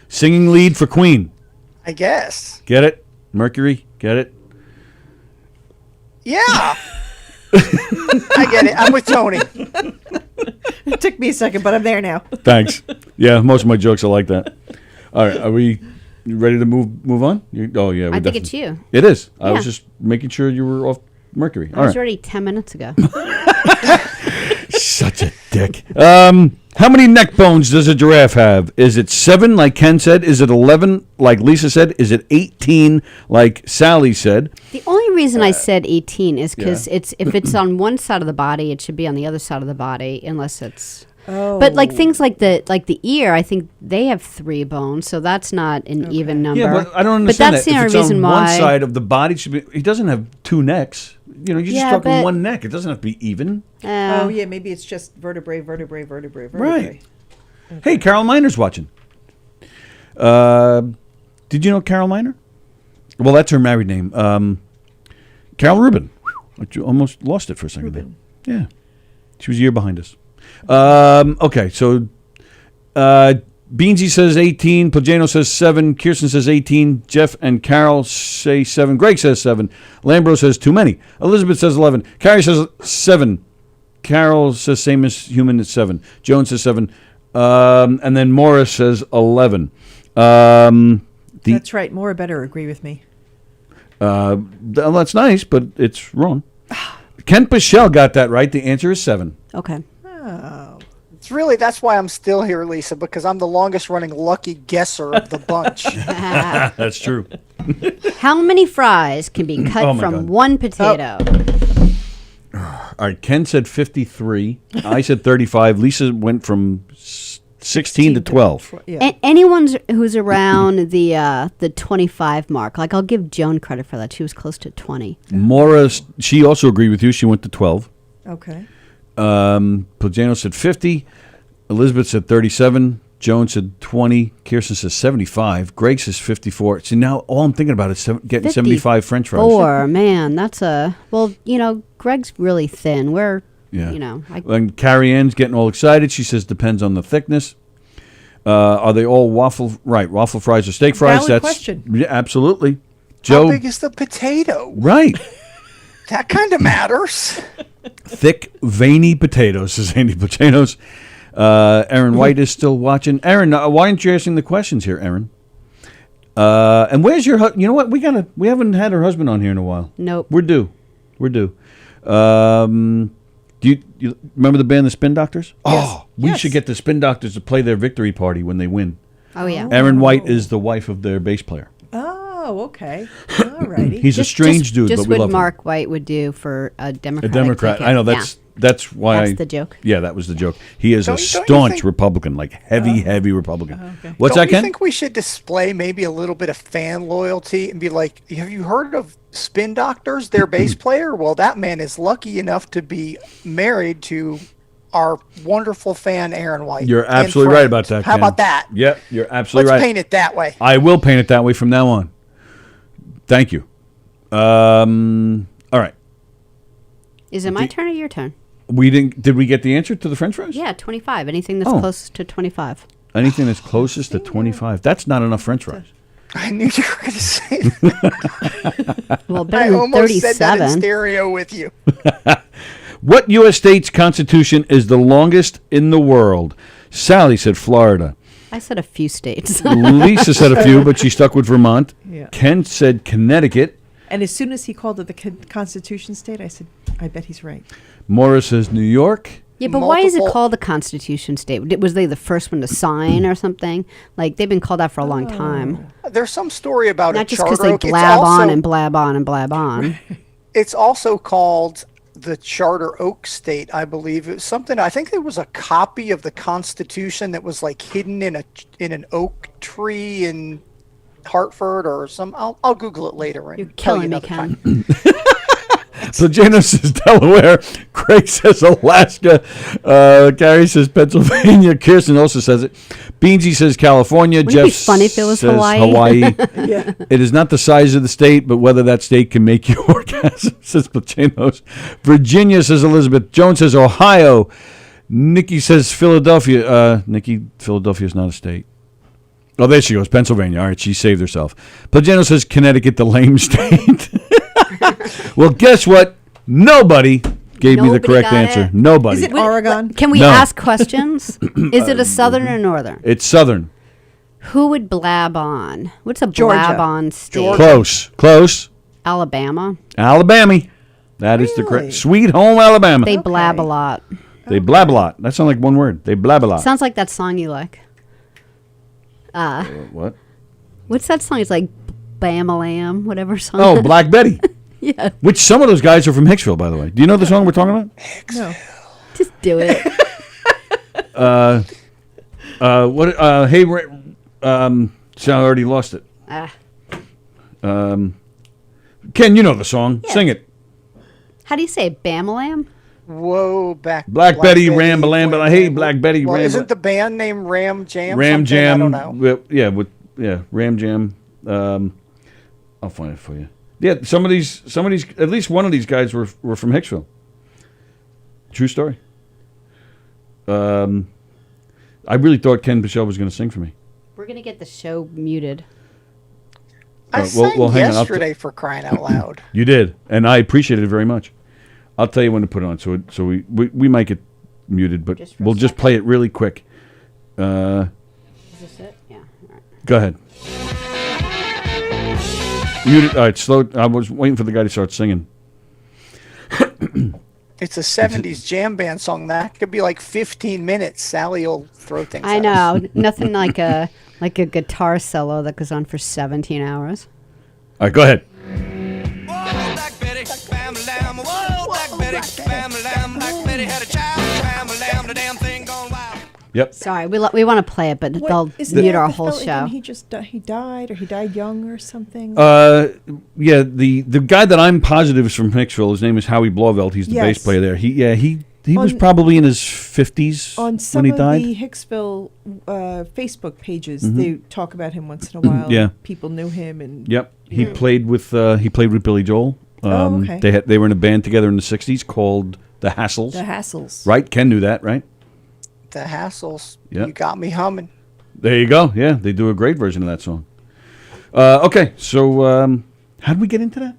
Singing lead for Queen. I guess. Get it? Mercury. Get it? Yeah. I get it. I'm with Tony. It took me a second, but I'm there now. Thanks. Yeah, most of my jokes are like that. All right, are we ready to move on? Oh yeah, I think it's you. It is. I Yeah. was just making sure you were off Mercury. I All was right. ready 10 minutes ago. Such a dick. How many neck bones does a giraffe have? Is it 7, like Ken said? Is it 11, like Lisa said? Is it 18, like Sallie said? The only reason I said 18 is because yeah. if it's on one side of the body, it should be on the other side of the body, unless it's. Oh. But like things like the ear, I think they have 3 bones, so that's not an even number. Yeah, but I don't understand But that's that. the If only it's reason on why. one side of the body, should be. He doesn't have 2 necks. You know, you're just Yeah, talking but- one neck. It doesn't have to be even. Oh, yeah, maybe it's just vertebrae, vertebrae, vertebrae, vertebrae. Right. Hey, Carol Miner's watching. Did you know Carol Miner? Well, that's her married name. Carol Rubin. You almost lost it for a second there. Yeah. She was a year behind us. Okay, so Beansy says 18. Plagano says 7. Kirsten says 18. Jeff and Carol say 7. Greg says 7. Lambro says too many. Elizabeth says 11. Carrie says 7. Carol says same as human at 7. Joan says 7. And then Morris says 11. That's right. Maura better agree with me. That's nice, but it's wrong. Ken Pichelle got that right. The answer is 7. Okay. Oh. It's really, that's why I'm still here, Lisa, because I'm the longest running lucky guesser of the bunch. That's true. How many fries can be cut Oh my from God. one potato? All right, Ken said 53. I said 35. Lisa went from 16 to 12. Yeah. Anyone who's around the 25 mark, like I'll give Joan credit for that. She was close to 20. Maura, she also agreed with you. She went to 12. Okay. Plagano said 50. Elizabeth said 37. Joan said 20. Kirsten says 75. Greg says 54. See, now all I'm thinking about is getting 75 French fries. 4, man, that's well, Greg's really thin. We're, Yeah. I And Carrie Ann's getting all excited. She says depends on the thickness. Are they all waffle? Right, waffle fries or steak fries? Valid question. Yeah, absolutely. How Joe, big is the potato? right. That kind of matters. Thick, veiny potatoes, says Andy Placenos. Aaron White is still watching. Aaron, why aren't you asking the questions here, Aaron? And where's your husband? You know what? We haven't had her husband on here in a while. Nope. We're due. Do you remember the band, the Spin Doctors? Yes. Oh, we should get the Spin Doctors to play their victory party when they win. Oh yeah. Aaron White is the wife of their bass player. Oh, okay. All righty. He's a strange dude, just but we what love him. Mark White would do for a Democrat. A Democrat. I know that's why. That's the joke. Yeah, that was the joke. He is Don't a you staunch think- Republican, like heavy Republican. okay. What's Don't that, you Ken? think we should display maybe a little bit of fan loyalty and be like, have you heard of Spin Doctors, their bass player? Well, that man is lucky enough to be married to our wonderful fan, Aaron White. You're and absolutely right friend. about that, How Ken. about that? Yep, you're absolutely Let's right. paint it that way. I will paint it that way from now on. Thank you. All right. Is it my turn or your turn? We didn't. Did we get the answer to the French fries? Yeah, 25. Anything that's Oh. close to 25. Anything that's closest to 25. That's not enough French fries. I knew you were going to say that. Well, I better than almost said that in 37. stereo with you. What U.S. state's constitution is the longest in the world? Sallie said Florida. I said a few states. Lisa said a few, but she stuck with Vermont. Yeah. Ken said Connecticut. And as soon as he called it the Constitution State, I said, I bet he's right. Morris says New York. Yeah, but why is it Multiple- called the Constitution State? Was they the first one to sign or something? Like, they've been called that for a long time. There's some story about Not a just because charter they oak. It's blab on also- and blab on and blab on. It's also called the Charter Oak State, I believe. It was something. I think there was a copy of the Constitution that was like hidden in an oak tree in Hartford or some. I'll Google it later. And You're tell you killing me, another Ken. time. Plagano says Delaware. Craig says Alaska. Gary says Pennsylvania. Kirsten also says it. Beansy says California. Wouldn't Jeff it be funny if it was says Hawaii? Yeah. It is not the size of the state, but whether that state can make you orgasm, says Placenos. Virginia, says Elizabeth. Jones says Ohio. Nikki says Philadelphia. Nikki, Philadelphia is not a state. Oh, there she goes. Pennsylvania. All right, she saved herself. Plagano says Connecticut, the lame state. Well, guess what? Nobody gave me the Nobody correct got answer. it? Nobody. Is it Oregon? Can we No. ask questions? Is it a southern or northern? It's southern. Who would blab on? What's a Georgia. blab on state? Close. Alabama. Alabama. That is the correct. Really? Sweet home Alabama. They blab a lot. They blab a lot. That sounds like one word. They blab a lot. Sounds like that song you like. What? What's that song? It's like Bam-a-lam, whatever song. Oh, Black Betty. Yeah. Which some of those guys are from Hicksville, by the way. Do you know the song we're talking about? No. Just do it. What? Hey, so I already lost it. Ken, you know the song. Yes. Sing it. How do you say it? Bam-a-lam? Whoa, Black Betty, Ram-a-lam. Hey, Black Betty, Well, Ram. isn't the band named Ram Jam? Ram something? I Jam. don't know. Ram Jam. I'll find it for you. Yeah, some of these, at least one of these guys were from Hicksville. True story. I really thought Ken Bichelle was going to sing for me. We're going to get the show muted. I well, sang hang on, yesterday for crying out loud. You did, and I appreciated it very much. I'll tell you when to put it on, so we might get muted, but we'll just play it really quick. Is this it? Yeah. All right. Go ahead. Muted. All right, slow. I was waiting for the guy to start singing. It's a 70s jam band song. That could be like 15 minutes. Sallie will throw things I at know. us. Nothing like a guitar solo that goes on for 17 hours. All right, go ahead. Yep. Sorry, we want to play it, but they'll Isn't mute that our the whole fella show. when he died, or he died young, or something? Yeah, the guy that I'm positive is from Hicksville. His name is Howie Blauvelt. He's the bass Yes. player there. He was On- probably in his 50s On when some he of died. the Hicksville Facebook pages, they talk about him once in a while. Yeah. People knew him, and Yep, he played with Billy Joel. okay. They were in a band together in the '60s called the Hassles. the Hassles. Right, Ken knew that, right? The Hassles. Yep. You got me humming. There you go. Yeah, they do a great version of that song. Okay, so how did we get into that?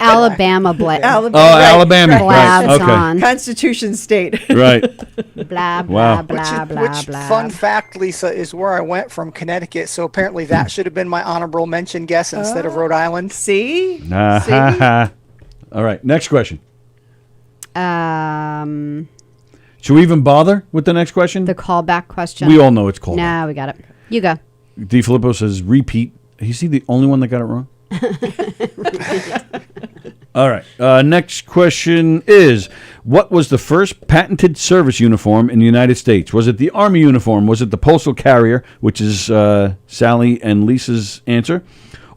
Alabama Alabama. Alabama. Right. blabs Okay. on. Constitution State. Right. Blah, Wow. blah, blah, blah, Which blah. fun fact, Lisa, is where I went from Connecticut. So apparently that should have been my honorable mention guess instead of Rhode Island. See? Ha, ha, ha. All right, next question. Should we even bother with the next question? The callback question. We all know it's called. Nah, we got it. You go. D. Filippo says repeat. Is he the only one that got it wrong? All right. Next question is, what was the first patented service uniform in the United States? Was it the Army uniform? Was it the Postal Carrier, which is Sally and Lisa's answer?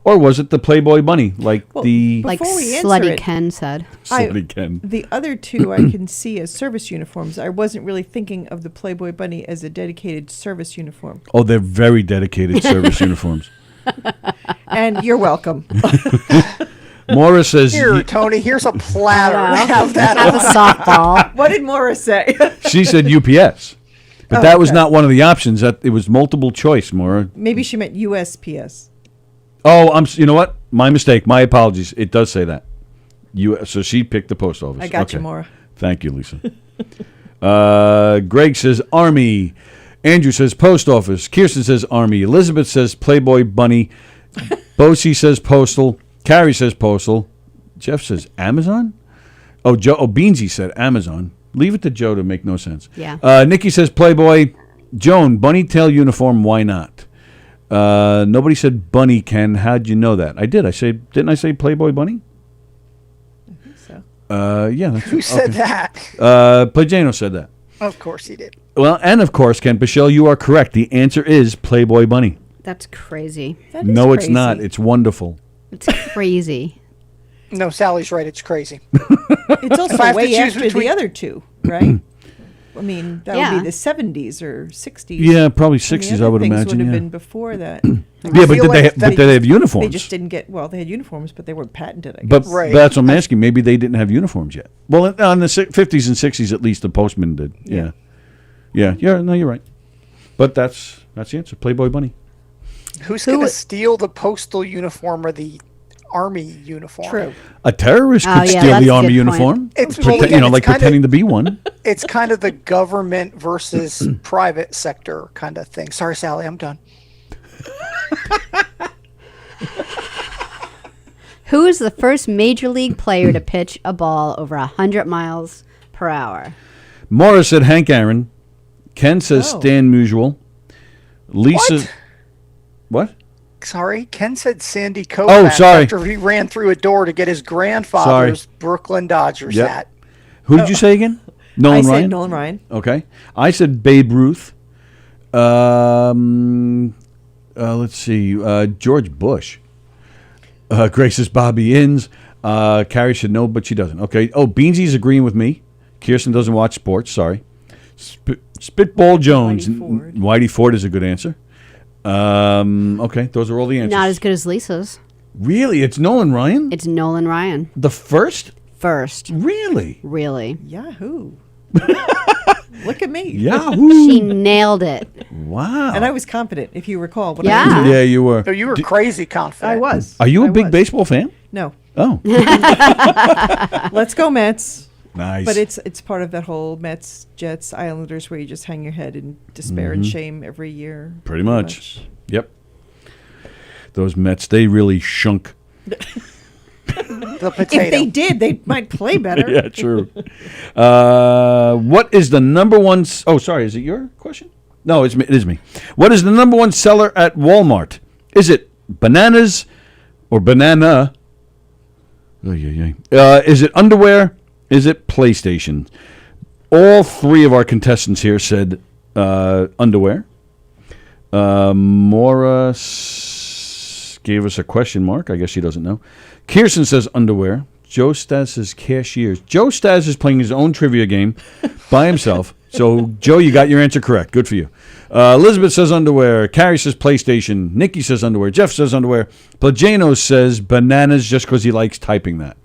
Or was it the Playboy Bunny, like the... Like Before we answer Slutty it, Ken said. Slutty Ken. The other two I can see as service uniforms. I wasn't really thinking of the Playboy Bunny as a dedicated service uniform. Oh, they're very dedicated service uniforms. And you're welcome. Maura says... Here, Tony, here's a platter. Have that Have a softball. What did Morris say? She said UPS. But that was not one of the options. That it was multiple choice, Maura. Maybe she meant USPS. Oh, you know what? My mistake. My apologies. It does say that. So she picked the post office. I got you, Maura. Thank you, Lisa. Greg says Army. Andrew says post office. Kirsten says Army. Elizabeth says Playboy Bunny. Bosie says postal. Carrie says postal. Jeff says Amazon. Oh, Beansy said Amazon. Leave it to Joe to make no sense. Yeah. Nikki says Playboy. Joan, bunny tail uniform. Why not? Nobody said bunny, Ken. How'd you know that? I did. Didn't I say Playboy Bunny? I think so. Yeah. That's Who said that? Plagano said that. Of course he did. Well, and of course, Ken Bichelle, you are correct. The answer is Playboy Bunny. That's crazy. That is No, it's crazy. not. It's wonderful. It's crazy. No, Sally's right. It's crazy. It's If I also have to way choose after between- the other two, right? I mean, that would Yeah. be the 70s or 60s. Yeah, probably And the 60s, I other would things imagine, would have yeah. been before that. Yeah, but feel did like but did they have uniforms? They just didn't get, well, they had uniforms, but they weren't patented, I guess. But Right. that's what I'm asking. Maybe they didn't have uniforms yet. Well, on the 50s and 60s, at least the postmen did. Yeah. Yeah. No, you're right. But that's the answer. Playboy Bunny. Who's going to steal the postal uniform or the army uniform? True. A terrorist Oh, could yeah, steal that's the a army good uniform. point. It's Like pretending to be one. It's kind of the government versus private sector kind of thing. Sorry, Sally, I'm done. Who is the first major league player to pitch a ball over 100 miles per hour? Morris said Hank Aaron. Ken says Stan Musial. Lisa. What? Sorry, Ken said Sandy Koufax Oh, sorry. after he ran through a door to get his grandfather's Brooklyn Dodgers Yep. hat. Who did you say again? Nolan I said Ryan? Nolan Ryan. Okay. I said Babe Ruth. Let's see. George Bush. Grace says Bobby Inns. Carrie should know, but she doesn't. Okay. Oh, Beansy's agreeing with me. Kirsten doesn't watch sports. Sorry. Spitball Jones. Whitey Ford is a good answer. Okay. Those are all the answers. Not as good as Lisa's. Really? It's Nolan Ryan? It's Nolan Ryan. The first? First. Really? Really. Yahoo. Look at me. Yahoo. She nailed it. Wow. And I was confident, if you recall. What Yeah. I did. Yeah, you were. So you were crazy confident. I was. Are you a I big was. baseball fan? No. Oh. Let's go Mets. Nice. But it's part of that whole Mets, Jets, Islanders where you just hang your head in despair and shame every year. Pretty much. Yep. Those Mets, they really shunk. The potato. If they did, they might play better. Yeah, true. What is the number one? Oh, sorry. Is it your question? No, it is me. What is the number one seller at Walmart? Is it bananas or banana? Is it underwear? Is it PlayStation? All three of our contestants here said underwear. Maura gave us a question mark. I guess she doesn't know. Kirsten says underwear. Joe Stas says cashiers. Joe Stas is playing his own trivia game by himself. So, Joe, you got your answer correct. Good for you. Elizabeth says underwear. Carrie says PlayStation. Nikki says underwear. Jeff says underwear. Plagano says bananas just because he likes typing that.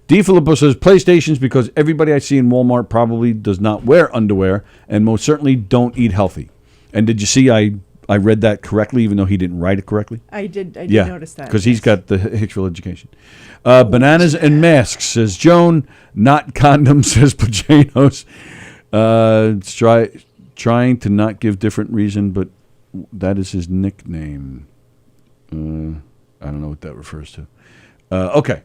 DiFilippo says PlayStations because everybody I see in Walmart probably does not wear underwear and most certainly don't eat healthy. And did you see I read that correctly even though he didn't write it correctly? I did notice that. Because he's got the Hicksville education. Bananas and masks, says Joan. Not condoms, says Pajanos. Trying to not give different reason, but that is his nickname. I don't know what that refers to. Okay.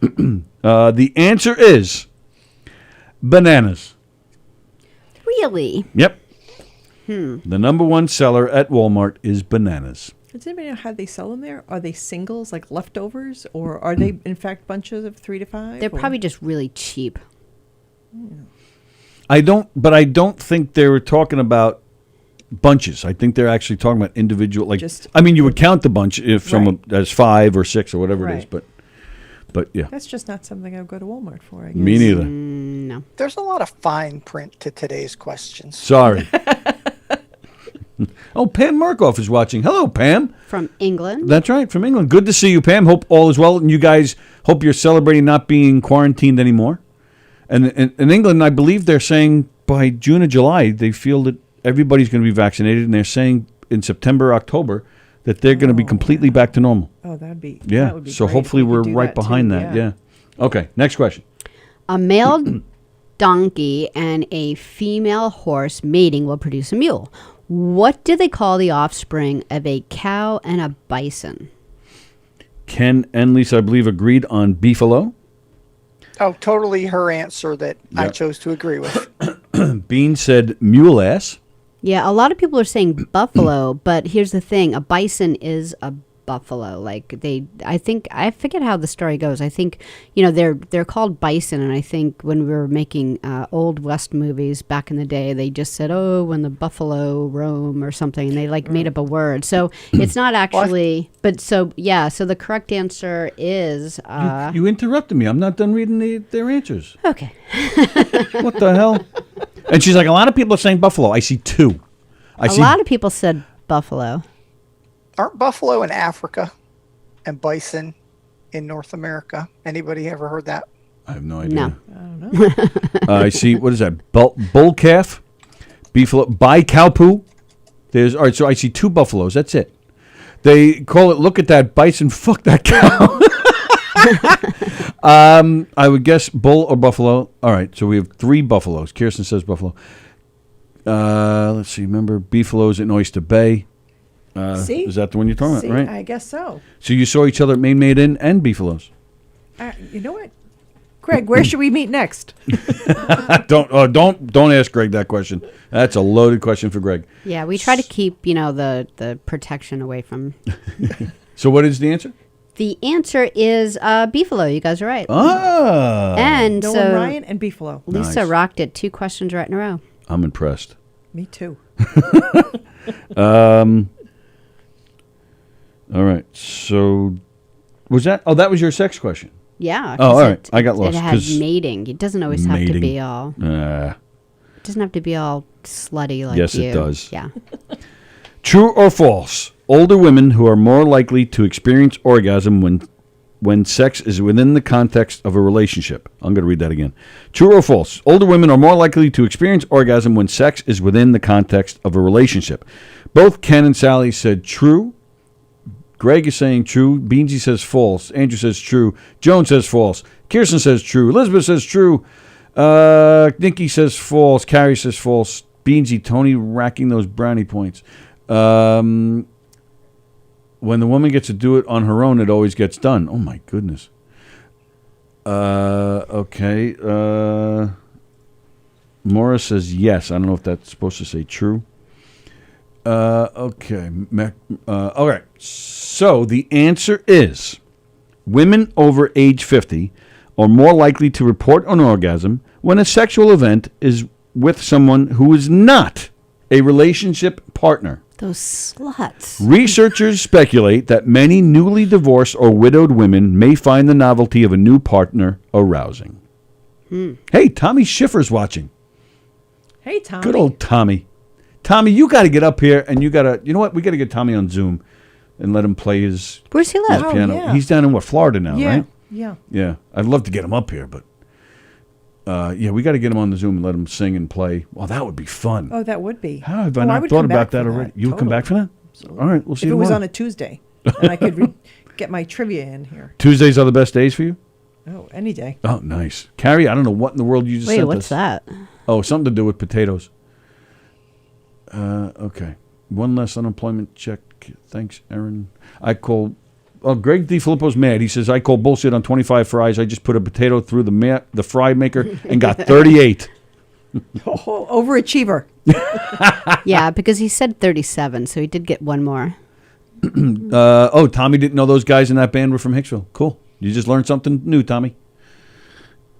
The answer is bananas. Really? Yep. The number one seller at Walmart is bananas. Does anybody know how they sell them there? Are they singles, like leftovers, or are they, in fact, bunches of 3 to 5? They're probably just really cheap. I don't think they were talking about bunches. I think they're actually talking about individual. You would count the bunch if someone has 5 or 6 or whatever it is, but yeah. That's just not something I would go to Walmart for, I guess. Me neither. No. There's a lot of fine print to today's questions. Sorry. Oh, Pam Markoff is watching. Hello, Pam. From England. That's right, from England. Good to see you, Pam. Hope all is well, and you guys hope you're celebrating not being quarantined anymore. And in England, I believe they're saying by June or July, they feel that everybody's going to be vaccinated, and they're saying in September, October, that they're going to be completely back to normal. Oh, that would be Yeah, great so if hopefully we could we're do right that behind too, that. Yeah. Okay, next question. A male donkey and a female horse mating will produce a mule. What do they call the offspring of a cow and a bison? Ken and Lisa, I believe, agreed on beefalo. Oh, totally her answer that I chose to agree with. Bean said mule ass. Yeah, a lot of people are saying buffalo, but here's the thing. A bison is a buffalo. Like I forget how the story goes. I think they're called bison, and I think when we were making old West movies back in the day, they just said, "Oh, when the buffalo roam" or something, and they made up a word. So it's not actually. But so the correct answer is. You interrupted me. I'm not done reading their answers. Okay. What the hell? And she's like, a lot of people are saying buffalo. I see two. A lot of people said buffalo. Aren't buffalo in Africa and bison in North America? Anybody ever heard that? I have no idea. No. I don't know. I see. What is that? Bull calf, beefalo, bi-cow-poo. All right. So I see two buffaloes. That's it. They call it. Look at that bison. Fuck that cow. I would guess bull or buffalo. All right. So we have 3 buffaloes. Kirsten says buffalo. Let's see. Remember, beefaloes in Oyster Bay. See? Is that the one you're talking about? Right. I guess so. So you saw each other at Maid Inn and beefalos. You know what, Greg? Where should we meet next? Don't ask Greg that question. That's a loaded question for Greg. Yeah, we try to keep the protection away from. So what is the answer? The answer is beefalo. You guys are right. Ah. And Nolan Ryan and beefalo. Lisa rocked it. 2 questions right in a row. I'm impressed. Me too. All right. So was that? Oh, that was your sex question. Yeah. Oh, all right. I got lost. It has mating. It doesn't always have to be all. It doesn't have to be all slutty like yes, you. it does. Yeah. True or false? Older women who are more likely to experience orgasm when sex is within the context of a relationship. I'm going to read that again. True or false? Older women are more likely to experience orgasm when sex is within the context of a relationship. Both Ken and Sallie said true. Greg is saying true. Beansy says false. Andrew says true. Joan says false. Kirsten says true. Elizabeth says true. Nikki says false. Carrie says false. Beansy, Tony racking those brownie points. When the woman gets to do it on her own, it always gets done. Oh, my goodness. Okay. Morris says yes. I don't know if that's supposed to say true. Okay. All right. So the answer is women over age 50 are more likely to report an orgasm when a sexual event is with someone who is not a relationship partner. Those sluts. Researchers speculate that many newly divorced or widowed women may find the novelty of a new partner arousing. Hey, Tommy Schiffer's watching. Hey, Tommy. Good old Tommy. Tommy, you got to get up here and you know what? We got to get Tommy on Zoom and let him play his, Where's he his live? piano. Yeah. He's down in Florida now, right? Yeah. Yeah. I'd love to get him up here, but we got to get him on the Zoom and let him sing and play. Well, that would be fun. Oh, that would be. How have I not would thought come about back that for already? that. You would come back for that? All right, we'll see If it you was tomorrow. on a Tuesday, and I could get my trivia in here. Tuesdays are the best days for you? Oh, any day. Oh, nice. Carrie, I don't know what in the world you just Wait, sent what's us. that? Oh, something to do with potatoes. Okay. One less unemployment check. Thanks, Aaron. Greg DiFilippo's mad. He says, I call bullshit on 25 fries. I just put a potato through the fry maker and got 38. Oh, overachiever. Yeah, because he said 37, so he did get one more. Tommy didn't know those guys in that band were from Hicksville. Cool. You just learned something new, Tommy.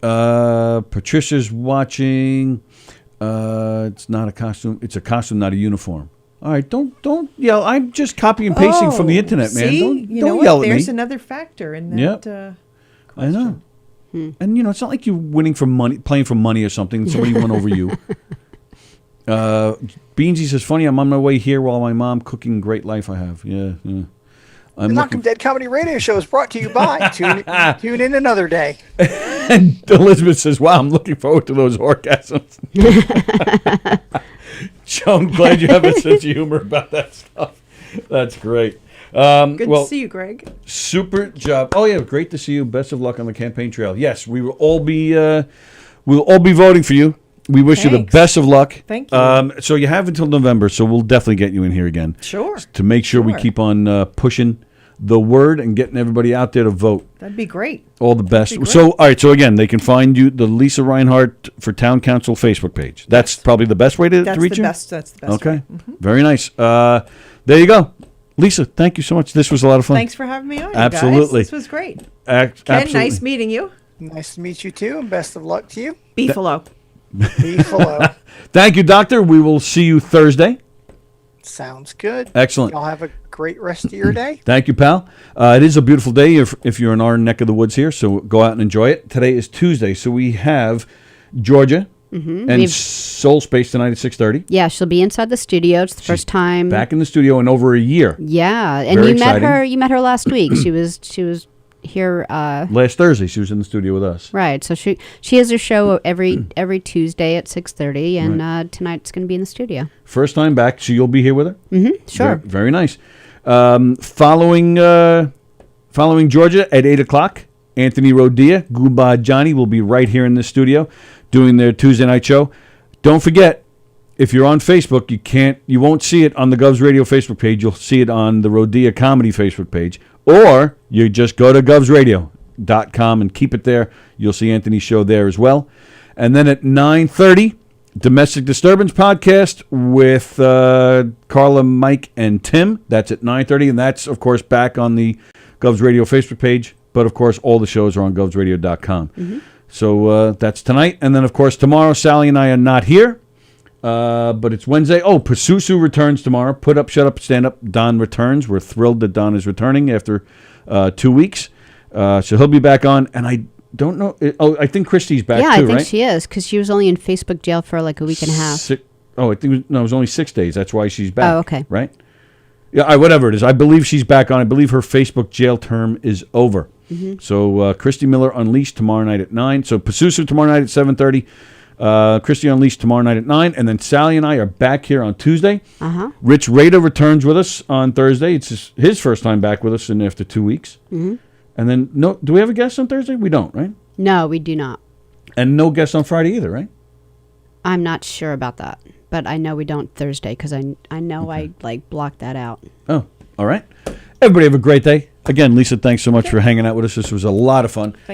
Patricia's watching. It's not a costume. It's a costume, not a uniform. All right, don't yell. I'm just copy and pasting from the internet, man. See? Don't yell at me. There's another factor in that. I know. And it's not like you're winning for money, playing for money or something. Somebody won over you. Beansy says, funny, I'm on my way here while my mom cooking great life I have. Yeah. The Knockem Dead Comedy Radio Show is brought to you by Tune in another day. And Elizabeth says, wow, I'm looking forward to those orgasms. Joe, I'm glad you have a sense of humor about that stuff. That's great. Good to see you, Greg. Super job. Oh, yeah, great to see you. Best of luck on the campaign trail. Yes, we will all be voting for you. We wish you the best of luck. Thank you. So you have until November, so we'll definitely get you in here again. Sure. To make sure we keep on pushing the word and getting everybody out there to vote. That'd be great. All the best. So, all right. So again, they can find you the Lisa Reinhardt for Town Council Facebook page. That's probably the best way to reach you. That's the best. Okay. Way. Mm-hmm. Very nice. There you go. Lisa, thank you so much. This was a lot of fun. Thanks for having me on, you Absolutely. guys. This was great. Ken, Absolutely. nice meeting you. Nice to meet you too, and best of luck to you. Beefalo. Beefalo. Thank you, Doctor. We will see you Thursday. Sounds good. Excellent. Y'all have a great rest of your day. Thank you, pal. It is a beautiful day if you're in our neck of the woods here, so go out and enjoy it. Today is Tuesday, so we have Georgia and Soul Space tonight at 6:30. Yeah, she'll be inside the studio. It's the first time Back in the studio in over a year. Yeah, and Very you exciting. met her. You met her last week. She was here. Last Thursday, she was in the studio with us. Right. So she has her show every Tuesday at 6:30, and tonight's going to be in the studio. First time back, so you'll be here with her? Mm-hmm. Sure. Very nice. Following Georgia at 8 o'clock, Anthony Rodia, Goodbye Johnny will be right here in the studio doing their Tuesday night show. Don't forget, if you're on Facebook, you won't see it on the Govs Radio Facebook page. You'll see it on the Rodia Comedy Facebook page. Or you just go to govsradio.com and keep it there. You'll see Anthony's show there as well. And then at 9:30, Domestic Disturbance Podcast with Carla, Mike, and Tim. That's at 9:30, and that's, of course, back on the Govs Radio Facebook page. But, of course, all the shows are on govsradio.com. Mm-hmm. So that's tonight. And then, of course, tomorrow, Sallie and I are not here. But it's Wednesday. Oh, Pasusu returns tomorrow. Put Up, Shut Up, Stand Up. Don returns. We're thrilled that Don is returning after 2 weeks. So he'll be back on. And I don't know. I think Christy's back too, right? Yeah, I think she is, because she was only in Facebook jail for like a week and a half. I think it was only 6 days. That's why she's back. Oh, okay. Right? Yeah, whatever it is. I believe she's back on. I believe her Facebook jail term is over. Mm-hmm. So Christy Miller Unleashed tomorrow night at 9. So Pasusu tomorrow night at 7:30. Christy Unleashed tomorrow night at 9. And then Sallie and I are back here on Tuesday. Uh-huh. Rich Rada returns with us on Thursday. It's his first time back with us after 2 weeks. Mm-hmm. And then, do we have a guest on Thursday? We don't, right? No, we do not. And no guest on Friday either, right? I'm not sure about that. But I know we don't Thursday, because I know I blocked that out. Oh, all right. Everybody have a great day. Again, Lisa, thanks so much for hanging out with us. This was a lot of fun. Thanks.